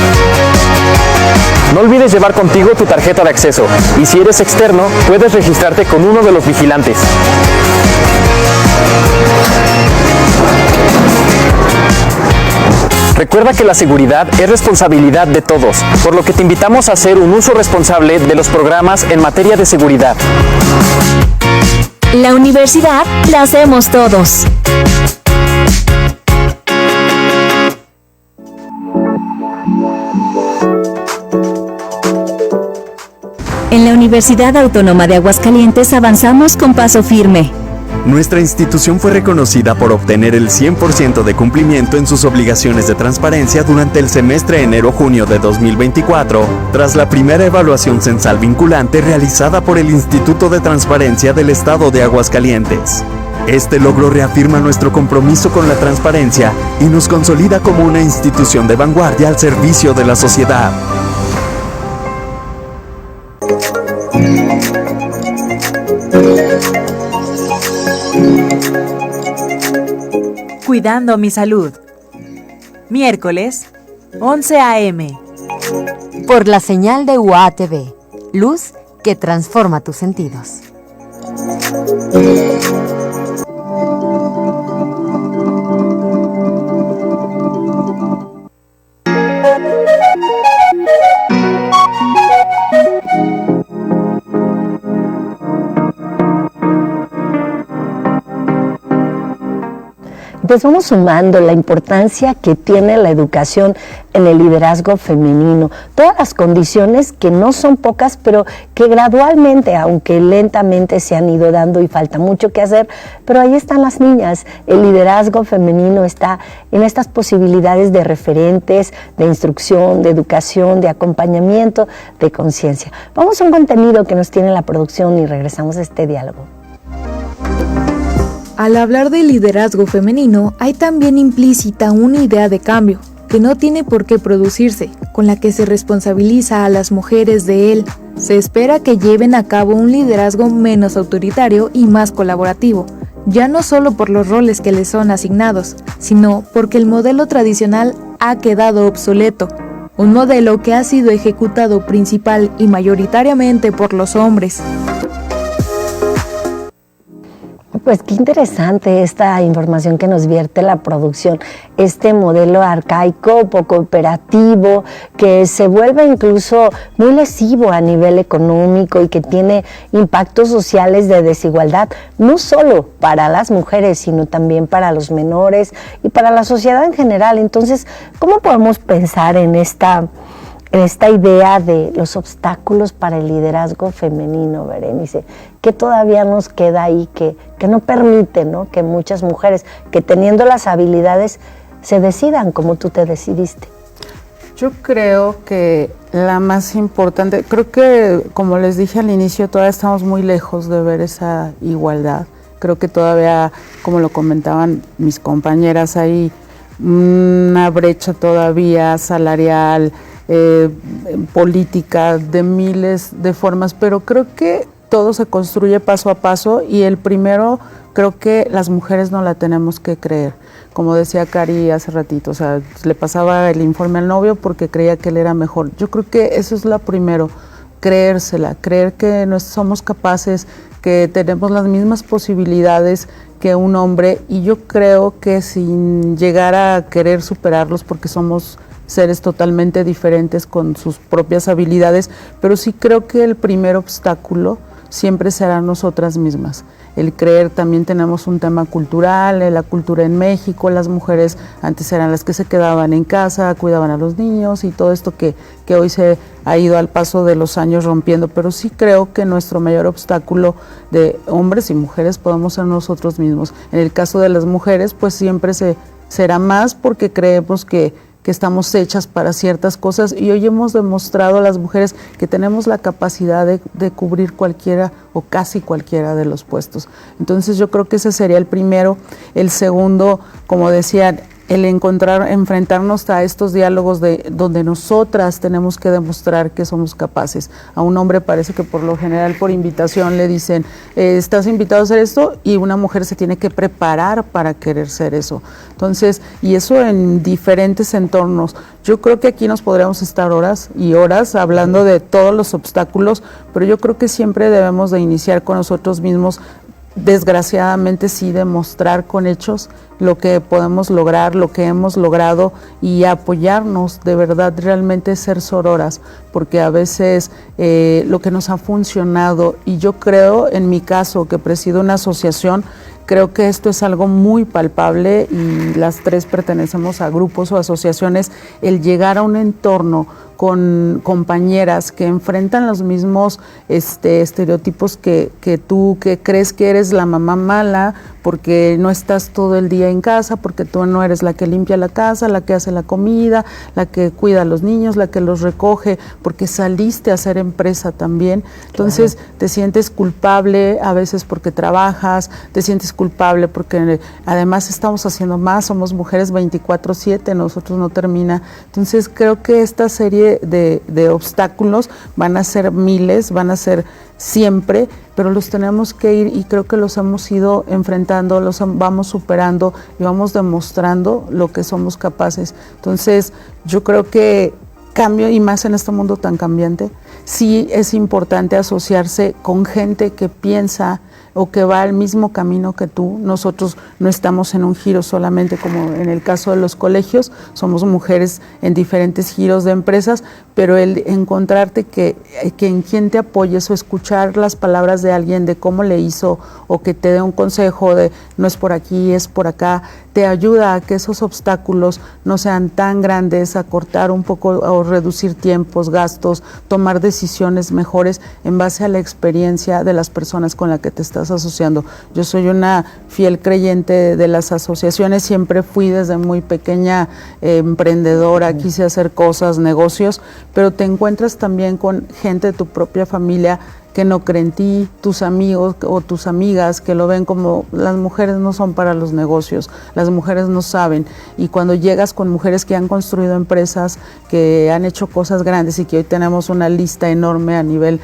No olvides llevar contigo tu tarjeta de acceso y si eres externo, puedes registrarte con uno de los vigilantes. Recuerda que la seguridad es responsabilidad de todos, por lo que te invitamos a hacer un uso responsable de los programas en materia de seguridad. La universidad la hacemos todos. En la Universidad Autónoma de Aguascalientes avanzamos con paso firme. Nuestra institución fue reconocida por obtener el 100% de cumplimiento en sus obligaciones de transparencia durante el semestre enero-junio de 2024, tras la primera evaluación censal vinculante realizada por el Instituto de Transparencia del Estado de Aguascalientes. Este logro reafirma nuestro compromiso con la transparencia y nos consolida como una institución de vanguardia al servicio de la sociedad. Cuidando mi salud. Miércoles, 11 a.m. Por la señal de UA TV. Luz que transforma tus sentidos. Pues vamos sumando la importancia que tiene la educación en el liderazgo femenino. Todas las condiciones que no son pocas, pero que gradualmente, aunque lentamente se han ido dando y falta mucho que hacer, pero ahí están las niñas. El liderazgo femenino está en estas posibilidades de referentes, de instrucción, de educación, de acompañamiento, de conciencia. Vamos a un contenido que nos tiene la producción y regresamos a este diálogo. Al hablar de liderazgo femenino, hay también implícita una idea de cambio, que no tiene por qué producirse, con la que se responsabiliza a las mujeres de él. Se espera que lleven a cabo un liderazgo menos autoritario y más colaborativo, ya no solo por los roles que les son asignados, sino porque el modelo tradicional ha quedado obsoleto, un modelo que ha sido ejecutado principal y mayoritariamente por los hombres. Pues qué interesante esta información que nos vierte la producción, este modelo arcaico, poco operativo, que se vuelve incluso muy lesivo a nivel económico y que tiene impactos sociales de desigualdad, no solo para las mujeres, sino también para los menores y para la sociedad en general. Entonces, ¿cómo podemos pensar en esta en esta idea de los obstáculos para el liderazgo femenino, Berenice, ¿qué todavía nos queda ahí que no permite, ¿no?, que muchas mujeres que teniendo las habilidades se decidan como tú te decidiste? Yo creo que la más importante, creo que como les dije al inicio, todavía estamos muy lejos de ver esa igualdad. Creo que todavía, como lo comentaban mis compañeras, hay una brecha todavía salarial, política, de miles de formas, pero creo que todo se construye paso a paso y el primero creo que las mujeres no la tenemos que creer. Como decía Cari hace ratito, o sea, le pasaba el informe al novio porque creía que él era mejor. Yo creo que eso es lo primero, creérsela, creer que no somos capaces, que tenemos las mismas posibilidades que un hombre, y yo creo que sin llegar a querer superarlos porque somos seres totalmente diferentes con sus propias habilidades, pero sí creo que el primer obstáculo siempre será nosotras mismas. El creer, también tenemos un tema cultural, la cultura en México, las mujeres antes eran las que se quedaban en casa, cuidaban a los niños y todo esto que hoy se ha ido al paso de los años rompiendo, pero sí creo que nuestro mayor obstáculo de hombres y mujeres podemos ser nosotros mismos. En el caso de las mujeres, pues siempre será más porque creemos que estamos hechas para ciertas cosas, y hoy hemos demostrado a las mujeres que tenemos la capacidad de cubrir cualquiera o casi cualquiera de los puestos. Entonces yo creo que ese sería el primero. El segundo, como decía, el enfrentarnos a estos diálogos donde nosotras tenemos que demostrar que somos capaces. A un hombre parece que por lo general por invitación le dicen, estás invitado a hacer esto, y una mujer se tiene que preparar para querer ser eso. Entonces, y eso en diferentes entornos. Yo creo que aquí nos podríamos estar horas y horas hablando de todos los obstáculos, pero yo creo que siempre debemos de iniciar con nosotros mismos. Desgraciadamente sí, demostrar con hechos lo que podemos lograr, lo que hemos logrado, y apoyarnos, de verdad, realmente ser sororas, porque a veces lo que nos ha funcionado, y yo creo, en mi caso, que presido una asociación, creo que esto es algo muy palpable, y las tres pertenecemos a grupos o asociaciones, el llegar a un entorno con compañeras que enfrentan los mismos estereotipos que tú, que crees que eres la mamá mala porque no estás todo el día en casa, porque tú no eres la que limpia la casa, la que hace la comida, la que cuida a los niños, la que los recoge, porque saliste a hacer empresa también. Entonces te sientes culpable a veces porque trabajas, te sientes culpable porque además estamos haciendo más, somos mujeres 24/7, nosotros no termina. Entonces creo que esta serie de obstáculos van a ser miles, van a ser siempre, pero los tenemos que ir, y creo que los hemos ido enfrentando, los vamos superando y vamos demostrando lo que somos capaces. Entonces yo creo que cambio, y más en este mundo tan cambiante, sí es importante asociarse con gente que piensa o que va al mismo camino que tú. Nosotros no estamos en un giro solamente como en el caso de los colegios, somos mujeres en diferentes giros de empresas, pero el encontrarte que en quien te apoyes, o escuchar las palabras de alguien de cómo le hizo, o que te dé un consejo de no es por aquí, es por acá, te ayuda a que esos obstáculos no sean tan grandes, a cortar un poco o reducir tiempos, gastos, tomar decisiones mejores en base a la experiencia de las personas con las que te estás asociando. Yo soy una fiel creyente de las asociaciones, siempre fui desde muy pequeña emprendedora, quise hacer cosas, negocios, pero te encuentras también con gente de tu propia familia que no creen en ti, tus amigos o tus amigas que lo ven como las mujeres no son para los negocios, las mujeres no saben, y cuando llegas con mujeres que han construido empresas, que han hecho cosas grandes, y que hoy tenemos una lista enorme a nivel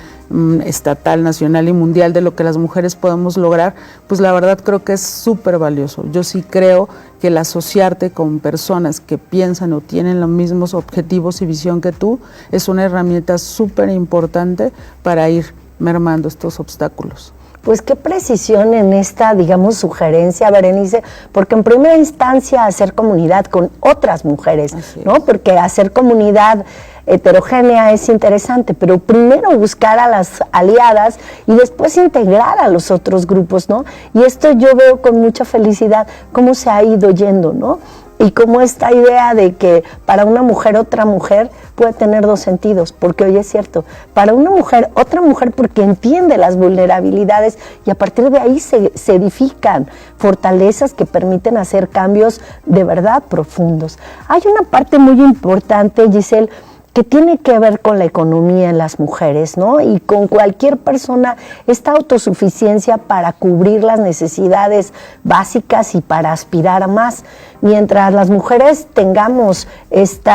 estatal, nacional y mundial de lo que las mujeres podemos lograr, pues la verdad creo que es súper valioso. Yo sí creo que el asociarte con personas que piensan o tienen los mismos objetivos y visión que tú es una herramienta súper importante para ir mermando estos obstáculos. Pues qué precisión en esta, digamos, sugerencia, Berenice, porque en primera instancia hacer comunidad con otras mujeres, ¿no? Porque hacer comunidad heterogénea es interesante, pero primero buscar a las aliadas y después integrar a los otros grupos, ¿no? Y esto yo veo con mucha felicidad cómo se ha ido yendo, ¿no? Y como esta idea de que para una mujer otra mujer puede tener dos sentidos, porque hoy es cierto, para una mujer otra mujer porque entiende las vulnerabilidades y a partir de ahí se edifican fortalezas que permiten hacer cambios de verdad profundos. Hay una parte muy importante, Giselle, que tiene que ver con la economía en las mujeres, ¿no? Y con cualquier persona, esta autosuficiencia para cubrir las necesidades básicas y para aspirar a más. Mientras las mujeres tengamos este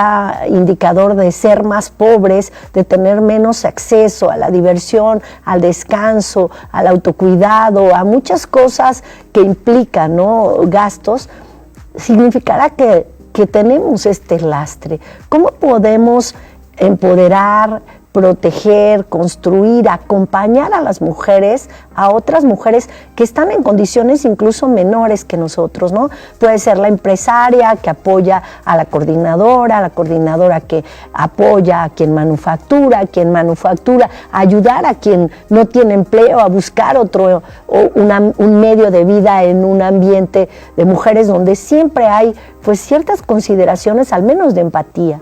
indicador de ser más pobres, de tener menos acceso a la diversión, al descanso, al autocuidado, a muchas cosas que implican, ¿no?, gastos, significará que tenemos este lastre. ¿Cómo podemos empoderar, proteger, construir, acompañar a las mujeres, a otras mujeres que están en condiciones incluso menores que nosotros, ¿no? Puede ser la empresaria que apoya a la coordinadora que apoya a quien manufactura, ayudar a quien no tiene empleo a buscar un medio de vida en un ambiente de mujeres donde siempre hay pues ciertas consideraciones, al menos de empatía.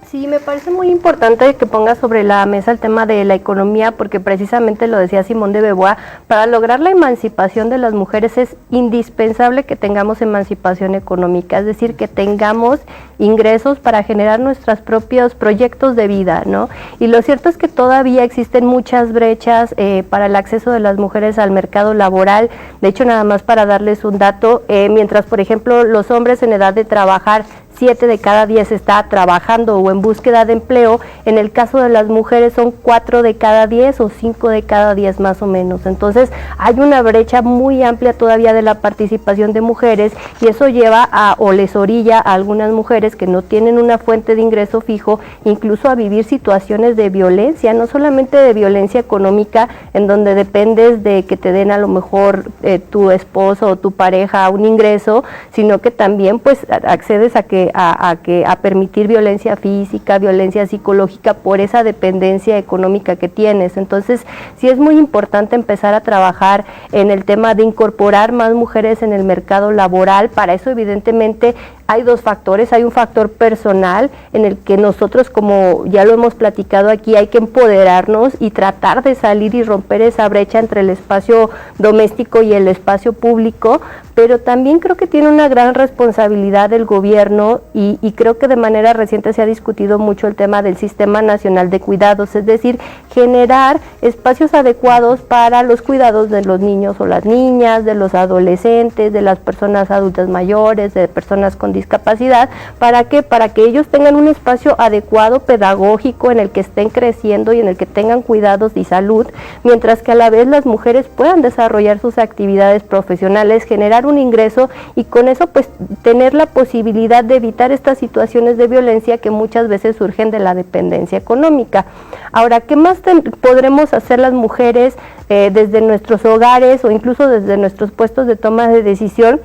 Sí, me parece muy importante que pongas sobre la mesa el tema de la economía, porque precisamente lo decía Simone de Beauvoir, para lograr la emancipación de las mujeres es indispensable que tengamos emancipación económica, es decir, que tengamos ingresos para generar nuestros propios proyectos de vida, ¿no? Y lo cierto es que todavía existen muchas brechas para el acceso de las mujeres al mercado laboral. De hecho, nada más para darles un dato, mientras, por ejemplo, los hombres en edad de trabajar, 7 de cada 10 está trabajando o en búsqueda de empleo, en el caso de las mujeres son 4 de cada 10 o 5 de cada 10 más o menos. Entonces hay una brecha muy amplia todavía de la participación de mujeres y eso lleva o les orilla a algunas mujeres que no tienen una fuente de ingreso fijo, incluso a vivir situaciones de violencia, no solamente de violencia económica, en donde dependes de que te den a lo mejor tu esposo o tu pareja un ingreso, sino que también pues accedes a permitir violencia física, violencia psicológica por esa dependencia económica que tienes. Entonces, sí es muy importante empezar a trabajar en el tema de incorporar más mujeres en el mercado laboral. Para eso, evidentemente, hay dos factores. Hay un factor personal en el que nosotros, como ya lo hemos platicado aquí, hay que empoderarnos y tratar de salir y romper esa brecha entre el espacio doméstico y el espacio público, pero también creo que tiene una gran responsabilidad el gobierno y creo que de manera reciente se ha discutido mucho el tema del Sistema Nacional de Cuidados, es decir, generar espacios adecuados para los cuidados de los niños o las niñas, de los adolescentes, de las personas adultas mayores, de personas con discapacidad. ¿Para qué? Para que ellos tengan un espacio adecuado, pedagógico, en el que estén creciendo y en el que tengan cuidados y salud, mientras que a la vez las mujeres puedan desarrollar sus actividades profesionales, generar un ingreso y con eso pues tener la posibilidad de evitar estas situaciones de violencia que muchas veces surgen de la dependencia económica. Ahora, ¿qué más podremos hacer las mujeres desde nuestros hogares o incluso desde nuestros puestos de toma de decisión?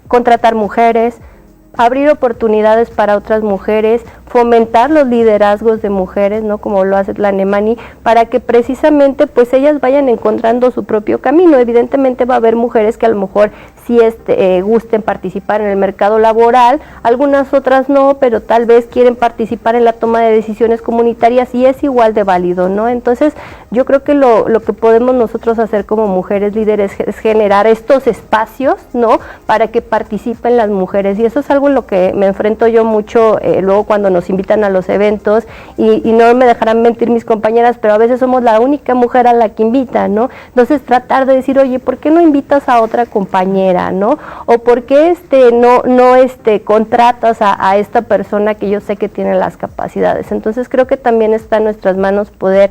Contratar mujeres, abrir oportunidades para otras mujeres, fomentar los liderazgos de mujeres, ¿no?, como lo hace la Nemani, para que precisamente pues ellas vayan encontrando su propio camino. Evidentemente va a haber mujeres que a lo mejor sí gusten participar en el mercado laboral, algunas otras no, pero tal vez quieren participar en la toma de decisiones comunitarias y es igual de válido, ¿no? Entonces yo creo que lo que podemos nosotros hacer como mujeres líderes es generar estos espacios, ¿no?, para que participen las mujeres, y eso es algo en lo que me enfrento yo mucho luego cuando nos invitan a los eventos y no me dejarán mentir mis compañeras, pero a veces somos la única mujer a la que invitan, ¿no? Entonces tratar de decir, oye, ¿por qué no invitas a otra compañera, ¿no? O ¿por qué no contratas a esta persona que yo sé que tiene las capacidades? Entonces creo que también está en nuestras manos poder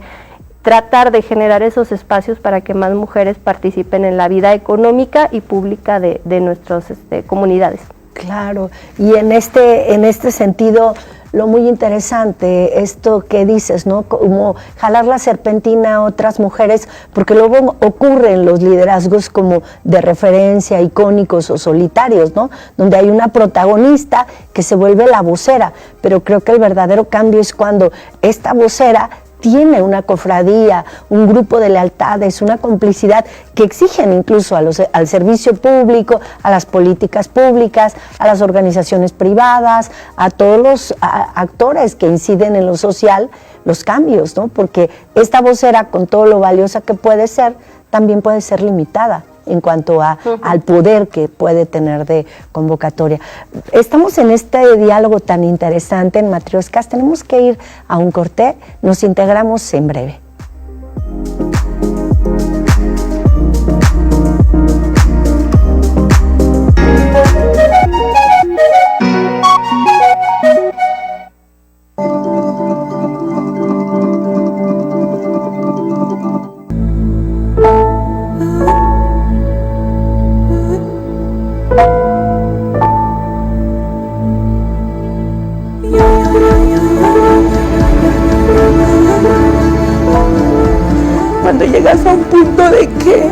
tratar de generar esos espacios para que más mujeres participen en la vida económica y pública de nuestras comunidades. Claro, y en este sentido, lo muy interesante, esto que dices, ¿no?, como jalar la serpentina a otras mujeres, porque luego ocurren los liderazgos como de referencia, icónicos o solitarios, ¿no?, donde hay una protagonista que se vuelve la vocera, pero creo que el verdadero cambio es cuando esta vocera tiene una cofradía, un grupo de lealtades, una complicidad que exigen incluso al servicio público, a las políticas públicas, a las organizaciones privadas, a todos los actores que inciden en lo social, los cambios, ¿no? Porque esta vocera, con todo lo valiosa que puede ser, también puede ser limitada en cuanto al poder que puede tener de convocatoria. Estamos en este diálogo tan interesante en Matrioscas, tenemos que ir a un corte, nos integramos en breve. Cuando llegas a un punto de que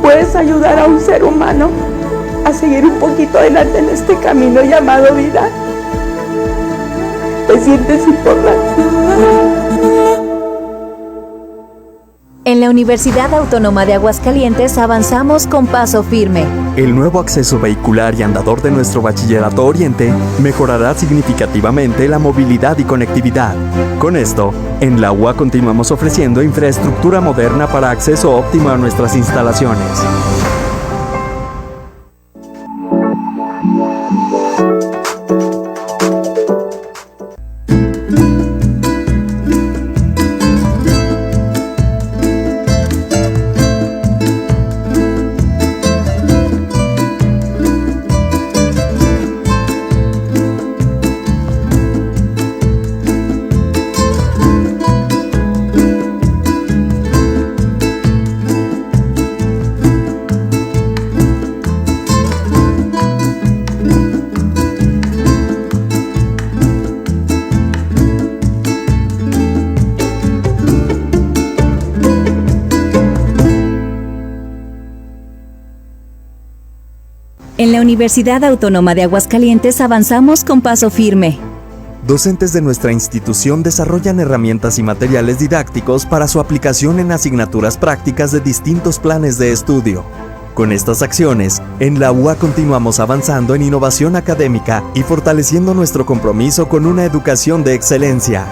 puedes ayudar a un ser humano a seguir un poquito adelante en este camino llamado vida, te sientes importante. En la Universidad Autónoma de Aguascalientes avanzamos con paso firme. El nuevo acceso vehicular y andador de nuestro Bachillerato Oriente mejorará significativamente la movilidad y conectividad. Con esto, en la UA continuamos ofreciendo infraestructura moderna para acceso óptimo a nuestras instalaciones. En la Universidad Autónoma de Aguascalientes avanzamos con paso firme. Docentes de nuestra institución desarrollan herramientas y materiales didácticos para su aplicación en asignaturas prácticas de distintos planes de estudio. Con estas acciones, en la UA continuamos avanzando en innovación académica y fortaleciendo nuestro compromiso con una educación de excelencia.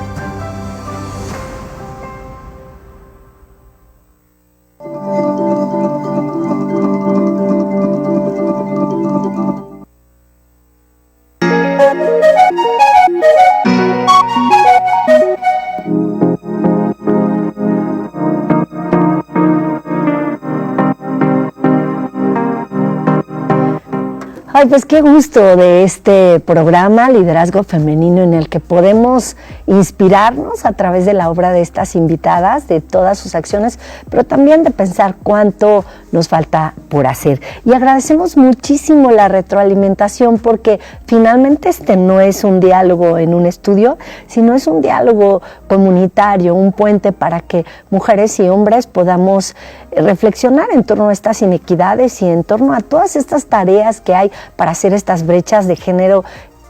Ay, pues qué gusto de este programa Liderazgo Femenino, en el que podemos inspirarnos a través de la obra de estas invitadas, de todas sus acciones, pero también de pensar cuánto nos falta por hacer. Y agradecemos muchísimo la retroalimentación, porque finalmente este no es un diálogo en un estudio, sino es un diálogo comunitario, un puente para que mujeres y hombres podamos reflexionar en torno a estas inequidades y en torno a todas estas tareas que hay para hacer estas brechas de género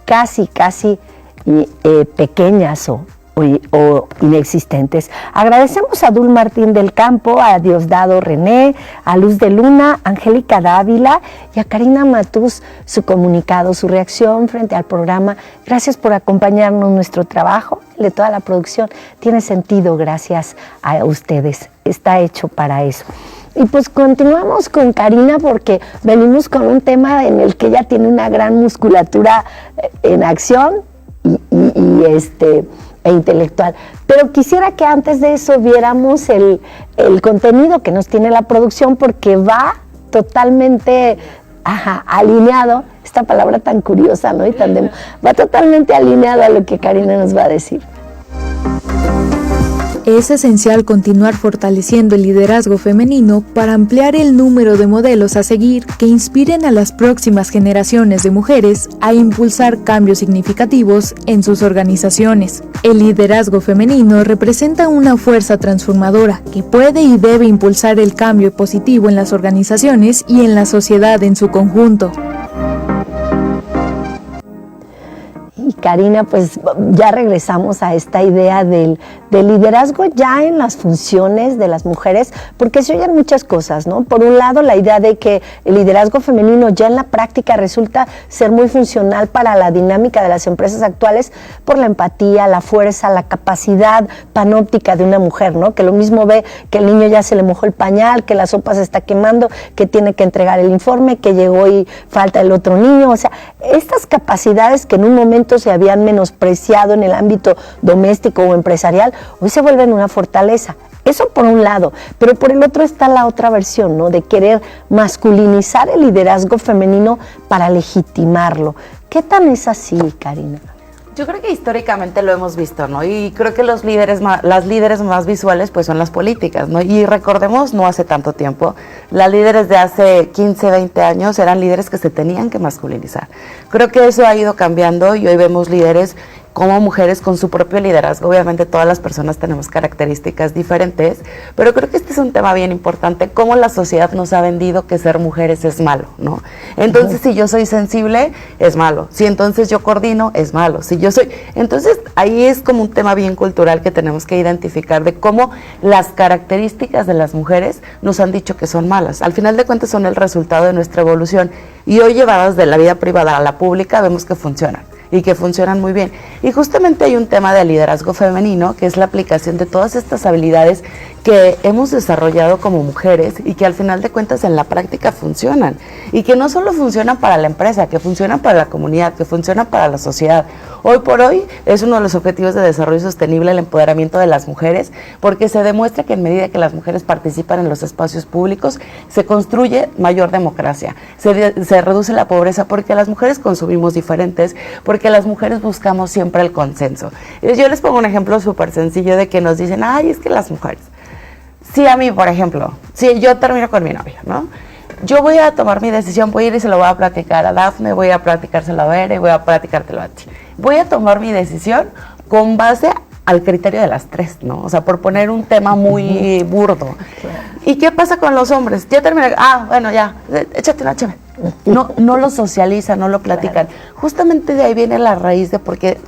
casi pequeñas o inexistentes. Agradecemos a Dul Martín del Campo, a Diosdado René, a Luz de Luna, a Angélica Dávila y a Karina Matús su comunicado, su reacción frente al programa. Gracias por acompañarnos. Nuestro trabajo, de toda la producción, tiene sentido gracias a ustedes. Está hecho para eso. Y pues continuamos con Karina, porque venimos con un tema en el que ella tiene una gran musculatura en acción e intelectual. Pero quisiera que antes de eso viéramos el contenido que nos tiene la producción, porque va totalmente alineado, esta palabra tan curiosa, ¿no? Va totalmente alineado a lo que Karina nos va a decir. Es esencial continuar fortaleciendo el liderazgo femenino para ampliar el número de modelos a seguir que inspiren a las próximas generaciones de mujeres a impulsar cambios significativos en sus organizaciones. El liderazgo femenino representa una fuerza transformadora que puede y debe impulsar el cambio positivo en las organizaciones y en la sociedad en su conjunto. Karina, pues ya regresamos a esta idea del liderazgo ya en las funciones de las mujeres, porque se oyen muchas cosas, ¿no? Por un lado, la idea de que el liderazgo femenino ya en la práctica resulta ser muy funcional para la dinámica de las empresas actuales por la empatía, la fuerza, la capacidad panóptica de una mujer, ¿no? Que lo mismo ve que el niño ya se le mojó el pañal, que la sopa se está quemando, que tiene que entregar el informe, que llegó y falta el otro niño. O sea, estas capacidades que en un momento se habían menospreciado en el ámbito doméstico o empresarial, hoy se vuelven una fortaleza. Eso por un lado, pero por el otro está la otra versión, ¿no? De querer masculinizar el liderazgo femenino para legitimarlo. ¿Qué tan es así, Karina? Yo creo que históricamente lo hemos visto, ¿no? Y creo que las líderes más visuales pues son las políticas, ¿no? Y recordemos, no hace tanto tiempo, las líderes de hace 15, 20 años eran líderes que se tenían que masculinizar. Creo que eso ha ido cambiando y hoy vemos líderes como mujeres con su propio liderazgo. Obviamente todas las personas tenemos características diferentes, pero creo que este es un tema bien importante, cómo la sociedad nos ha vendido que ser mujeres es malo, ¿no? Entonces, si yo soy sensible, es malo. Si entonces yo coordino, es malo. Si yo soy... Entonces, ahí es como un tema bien cultural que tenemos que identificar de cómo las características de las mujeres nos han dicho que son malas. Al final de cuentas son el resultado de nuestra evolución y hoy llevadas de la vida privada a la pública vemos que funcionan. Y que funcionan muy bien. Y justamente hay un tema de liderazgo femenino, que es la aplicación de todas estas habilidades que hemos desarrollado como mujeres y que al final de cuentas en la práctica funcionan. Y que no solo funcionan para la empresa, que funcionan para la comunidad, que funcionan para la sociedad. Hoy por hoy es uno de los objetivos de desarrollo sostenible el empoderamiento de las mujeres, porque se demuestra que en medida que las mujeres participan en los espacios públicos, se construye mayor democracia, se reduce la pobreza, porque las mujeres consumimos diferentes, porque las mujeres buscamos siempre el consenso. Yo les pongo un ejemplo súper sencillo de que nos dicen, ay, es que las mujeres. Si a mí, por ejemplo, si yo termino con mi novio, ¿no? Yo voy a tomar mi decisión, voy a ir y se lo voy a platicar a Dafne, voy a platicárselo a Bere, voy a platicártelo a ti. Voy a tomar mi decisión con base al criterio de las tres, ¿no? O sea, por poner un tema muy burdo. ¿Y qué pasa con los hombres? Ya terminé, bueno, ya, échate una chévere. No lo socializan, no lo platican. Justamente de ahí viene la raíz de por qué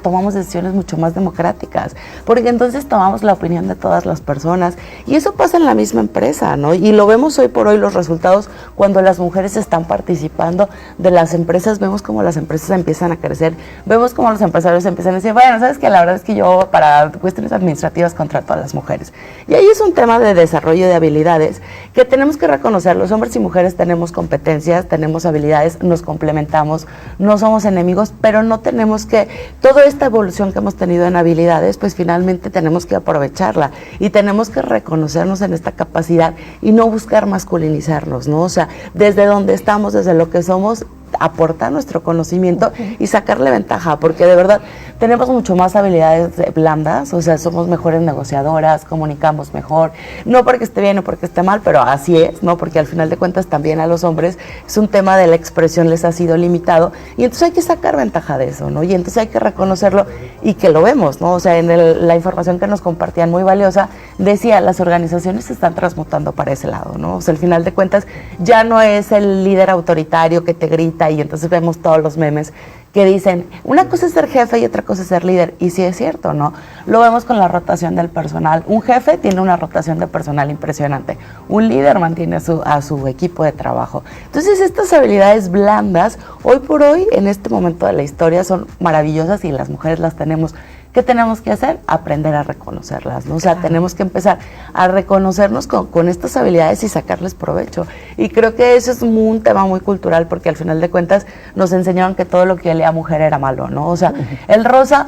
tomamos decisiones mucho más democráticas, porque entonces tomamos la opinión de todas las personas y eso pasa en la misma empresa, ¿no? Y lo vemos hoy por hoy los resultados cuando las mujeres están participando de las empresas, vemos cómo las empresas empiezan a crecer, vemos cómo los empresarios empiezan a decir, bueno, sabes que la verdad es que yo para cuestiones administrativas contrato a las mujeres. Y ahí es un tema de desarrollo de habilidades que tenemos que reconocer, los hombres y mujeres tenemos competencias, tenemos habilidades, nos complementamos, no somos enemigos, pero no tenemos que, toda esta evolución que hemos tenido en habilidades, pues finalmente tenemos que aprovecharla y tenemos que reconocernos en esta capacidad y no buscar masculinizarnos, ¿no? O sea, desde donde estamos, desde lo que somos, aportar nuestro conocimiento y sacarle ventaja, porque de verdad tenemos mucho más habilidades blandas, o sea, somos mejores negociadoras, comunicamos mejor, no porque esté bien o porque esté mal, pero así es, ¿no? Porque al final de cuentas también a los hombres es un tema de la expresión les ha sido limitado y entonces hay que sacar ventaja de eso, ¿no? Y entonces hay que reconocerlo y que lo vemos, ¿no? O sea, en la información que nos compartían muy valiosa, decía, las organizaciones se están transmutando para ese lado, ¿no? O sea, al final de cuentas ya no es el líder autoritario que te grita y entonces vemos todos los memes que dicen, una cosa es ser jefe y otra cosa es ser líder, y sí es cierto, ¿no? Lo vemos con la rotación del personal. Un jefe tiene una rotación de personal impresionante, un líder mantiene a su equipo de trabajo. Entonces estas habilidades blandas, hoy por hoy, en este momento de la historia, son maravillosas y las mujeres las tenemos. ¿Qué tenemos que hacer? Aprender a reconocerlas, ¿no? O sea, tenemos que empezar a reconocernos con estas habilidades y sacarles provecho. Y creo que eso es un tema muy cultural porque al final de cuentas nos enseñaron que todo lo que olía a mujer era malo, ¿no? O sea, el rosa,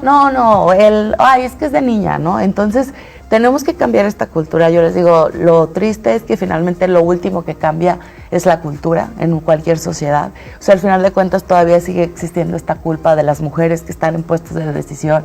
es que es de niña, ¿no? Entonces, tenemos que cambiar esta cultura. Yo les digo, lo triste es que finalmente lo último que cambia es la cultura en cualquier sociedad. O sea, al final de cuentas todavía sigue existiendo esta culpa de las mujeres que están en puestos de decisión,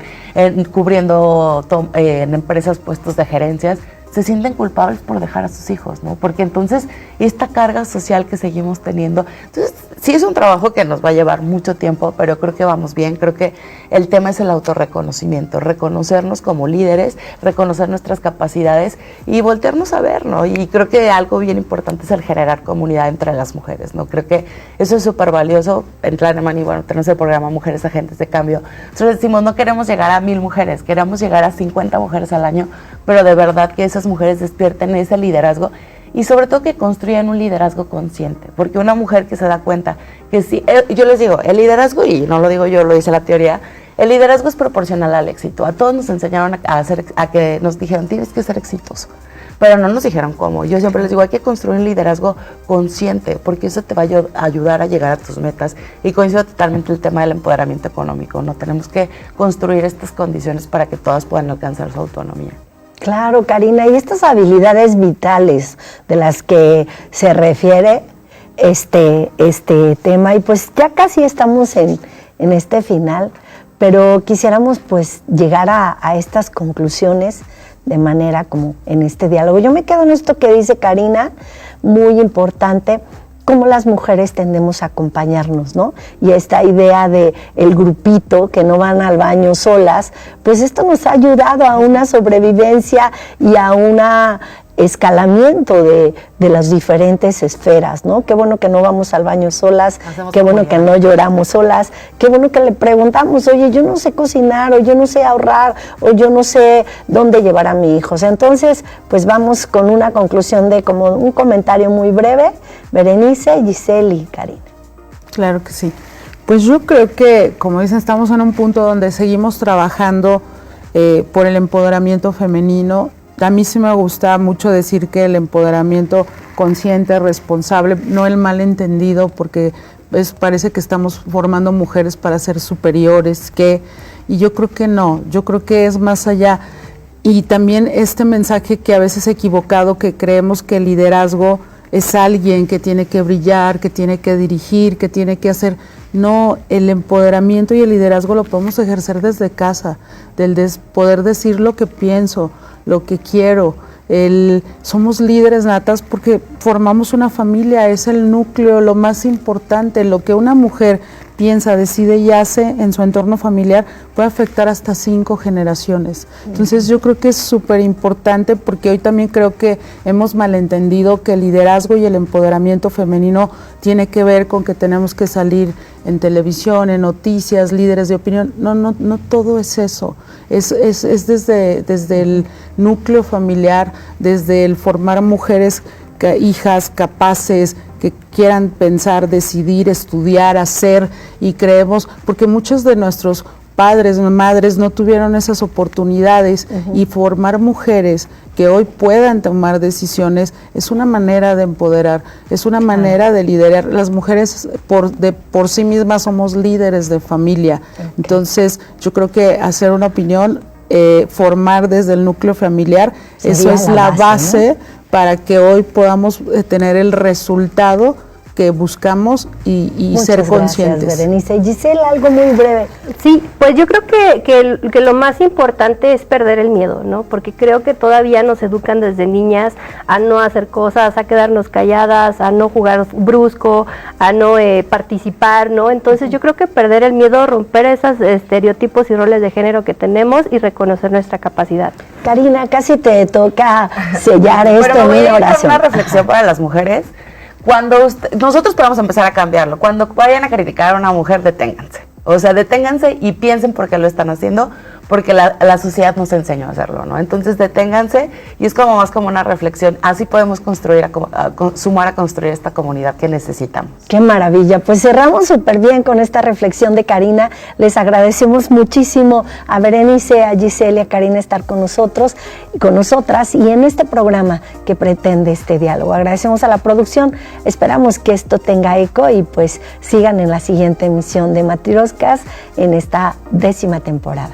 cubriendo en empresas puestos de gerencias. se sienten culpables por dejar a sus hijos, ¿no? Porque entonces esta carga social que seguimos teniendo, entonces sí es un trabajo que nos va a llevar mucho tiempo, pero creo que vamos bien. Creo que el tema es el autorreconocimiento, reconocernos como líderes, reconocer nuestras capacidades y voltearnos a ver, ¿no? Y creo que algo bien importante es el generar comunidad entre las mujeres, ¿no? Creo que eso es súper valioso. En Tlanemani, bueno, tenemos el programa Mujeres Agentes de Cambio. Nosotros decimos, no queremos llegar a 1000 mujeres, queremos llegar a 50 mujeres al año, pero de verdad que esas mujeres despierten ese liderazgo y sobre todo que construyan un liderazgo consciente, porque una mujer que se da cuenta que sí, yo les digo, el liderazgo, y no lo digo yo, lo dice la teoría, el liderazgo es proporcional al éxito. A todos nos enseñaron a que nos dijeron, tienes que ser exitoso, pero no nos dijeron cómo. Yo siempre les digo, hay que construir un liderazgo consciente, porque eso te va a ayudar a llegar a tus metas. Y coincido totalmente el tema del empoderamiento económico, ¿no? Tenemos que construir estas condiciones para que todas puedan alcanzar su autonomía. Claro, Karina, y estas habilidades vitales de las que se refiere este tema, y pues ya casi estamos en este final, pero quisiéramos pues llegar a estas conclusiones de manera como en este diálogo. Yo me quedo en esto que dice Karina, muy importante, cómo las mujeres tendemos a acompañarnos, ¿no? Y esta idea de el grupito que no van al baño solas, pues esto nos ha ayudado a una sobrevivencia y a una escalamiento de las diferentes esferas, ¿no? Qué bueno que no vamos al baño solas, qué bueno que no lloramos solas, qué bueno que le preguntamos, oye, yo no sé cocinar, o yo no sé ahorrar, o yo no sé dónde llevar a mi hijo. O sea, entonces, pues vamos con una conclusión de como un comentario muy breve, Berenice, Giselle y Karina. Claro que sí. Pues yo creo que, como dicen, estamos en un punto donde seguimos trabajando por el empoderamiento femenino. A mí sí me gusta mucho decir que el empoderamiento consciente, responsable, no el malentendido, porque parece que estamos formando mujeres para ser superiores, y yo creo que no, yo creo que es más allá. Y también este mensaje que a veces equivocado, que creemos que el liderazgo es alguien que tiene que brillar, que tiene que dirigir, que tiene que hacer. No, el empoderamiento y el liderazgo lo podemos ejercer desde casa, poder decir lo que pienso, lo que quiero. Somos líderes natas porque formamos una familia, es el núcleo, lo más importante. Lo que una mujer piensa, decide y hace en su entorno familiar puede afectar hasta 5 generaciones. Entonces yo creo que es súper importante, porque hoy también creo que hemos malentendido que el liderazgo y el empoderamiento femenino tiene que ver con que tenemos que salir en televisión, en noticias, líderes de opinión. No todo es eso. Es desde el núcleo familiar, desde el formar mujeres, hijas capaces, que quieran pensar, decidir, estudiar, hacer, y creemos, porque muchos de nuestros padres, madres no tuvieron esas oportunidades, y formar mujeres que hoy puedan tomar decisiones es una manera de empoderar, es una manera de liderar. Las mujeres por sí mismas somos líderes de familia. Entonces yo creo que hacer una opinión, formar desde el núcleo familiar, eso es la base, ¿no? Para que hoy podamos tener el resultado que buscamos y ser conscientes. Gracias, Berenice. Giselle, algo muy breve. Sí, pues yo creo que lo más importante es perder el miedo, ¿no? Porque creo que todavía nos educan desde niñas a no hacer cosas, a quedarnos calladas, a no jugar brusco, a no participar, ¿no? Entonces yo creo que perder el miedo, romper esos estereotipos y roles de género que tenemos y reconocer nuestra capacidad. Karina, casi te toca sellar esto. Pero me voy a oración. una reflexión para las mujeres. Cuando nosotros podemos empezar a cambiarlo, cuando vayan a criticar a una mujer, deténganse. O sea, deténganse y piensen por qué lo están haciendo, porque la sociedad nos enseñó a hacerlo, ¿no? Entonces deténganse, y es como más como una reflexión. Así podemos construir, sumar a construir esta comunidad que necesitamos. Qué maravilla. Pues cerramos súper bien con esta reflexión de Karina. Les agradecemos muchísimo a Berenice, a Giselle, a Karina estar con nosotros y con nosotras, y en este programa que pretende este diálogo. Agradecemos a la producción. Esperamos que esto tenga eco, y pues sigan en la siguiente emisión de Matrioscas en esta 10ª temporada.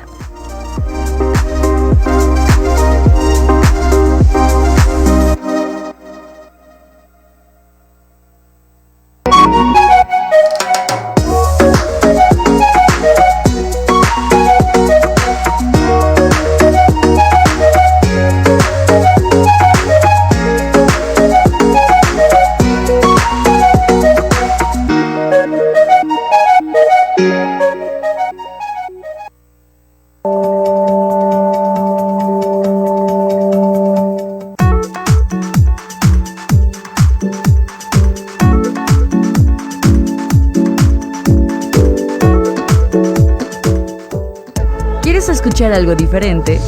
escuchar algo diferente?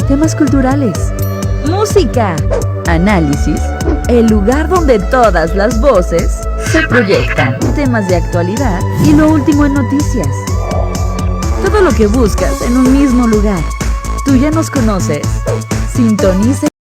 Temas culturales, música, análisis, el lugar donde todas las voces se proyectan, temas de actualidad y lo último en noticias. Todo lo que buscas en un mismo lugar. Tú ya nos conoces. Sintoniza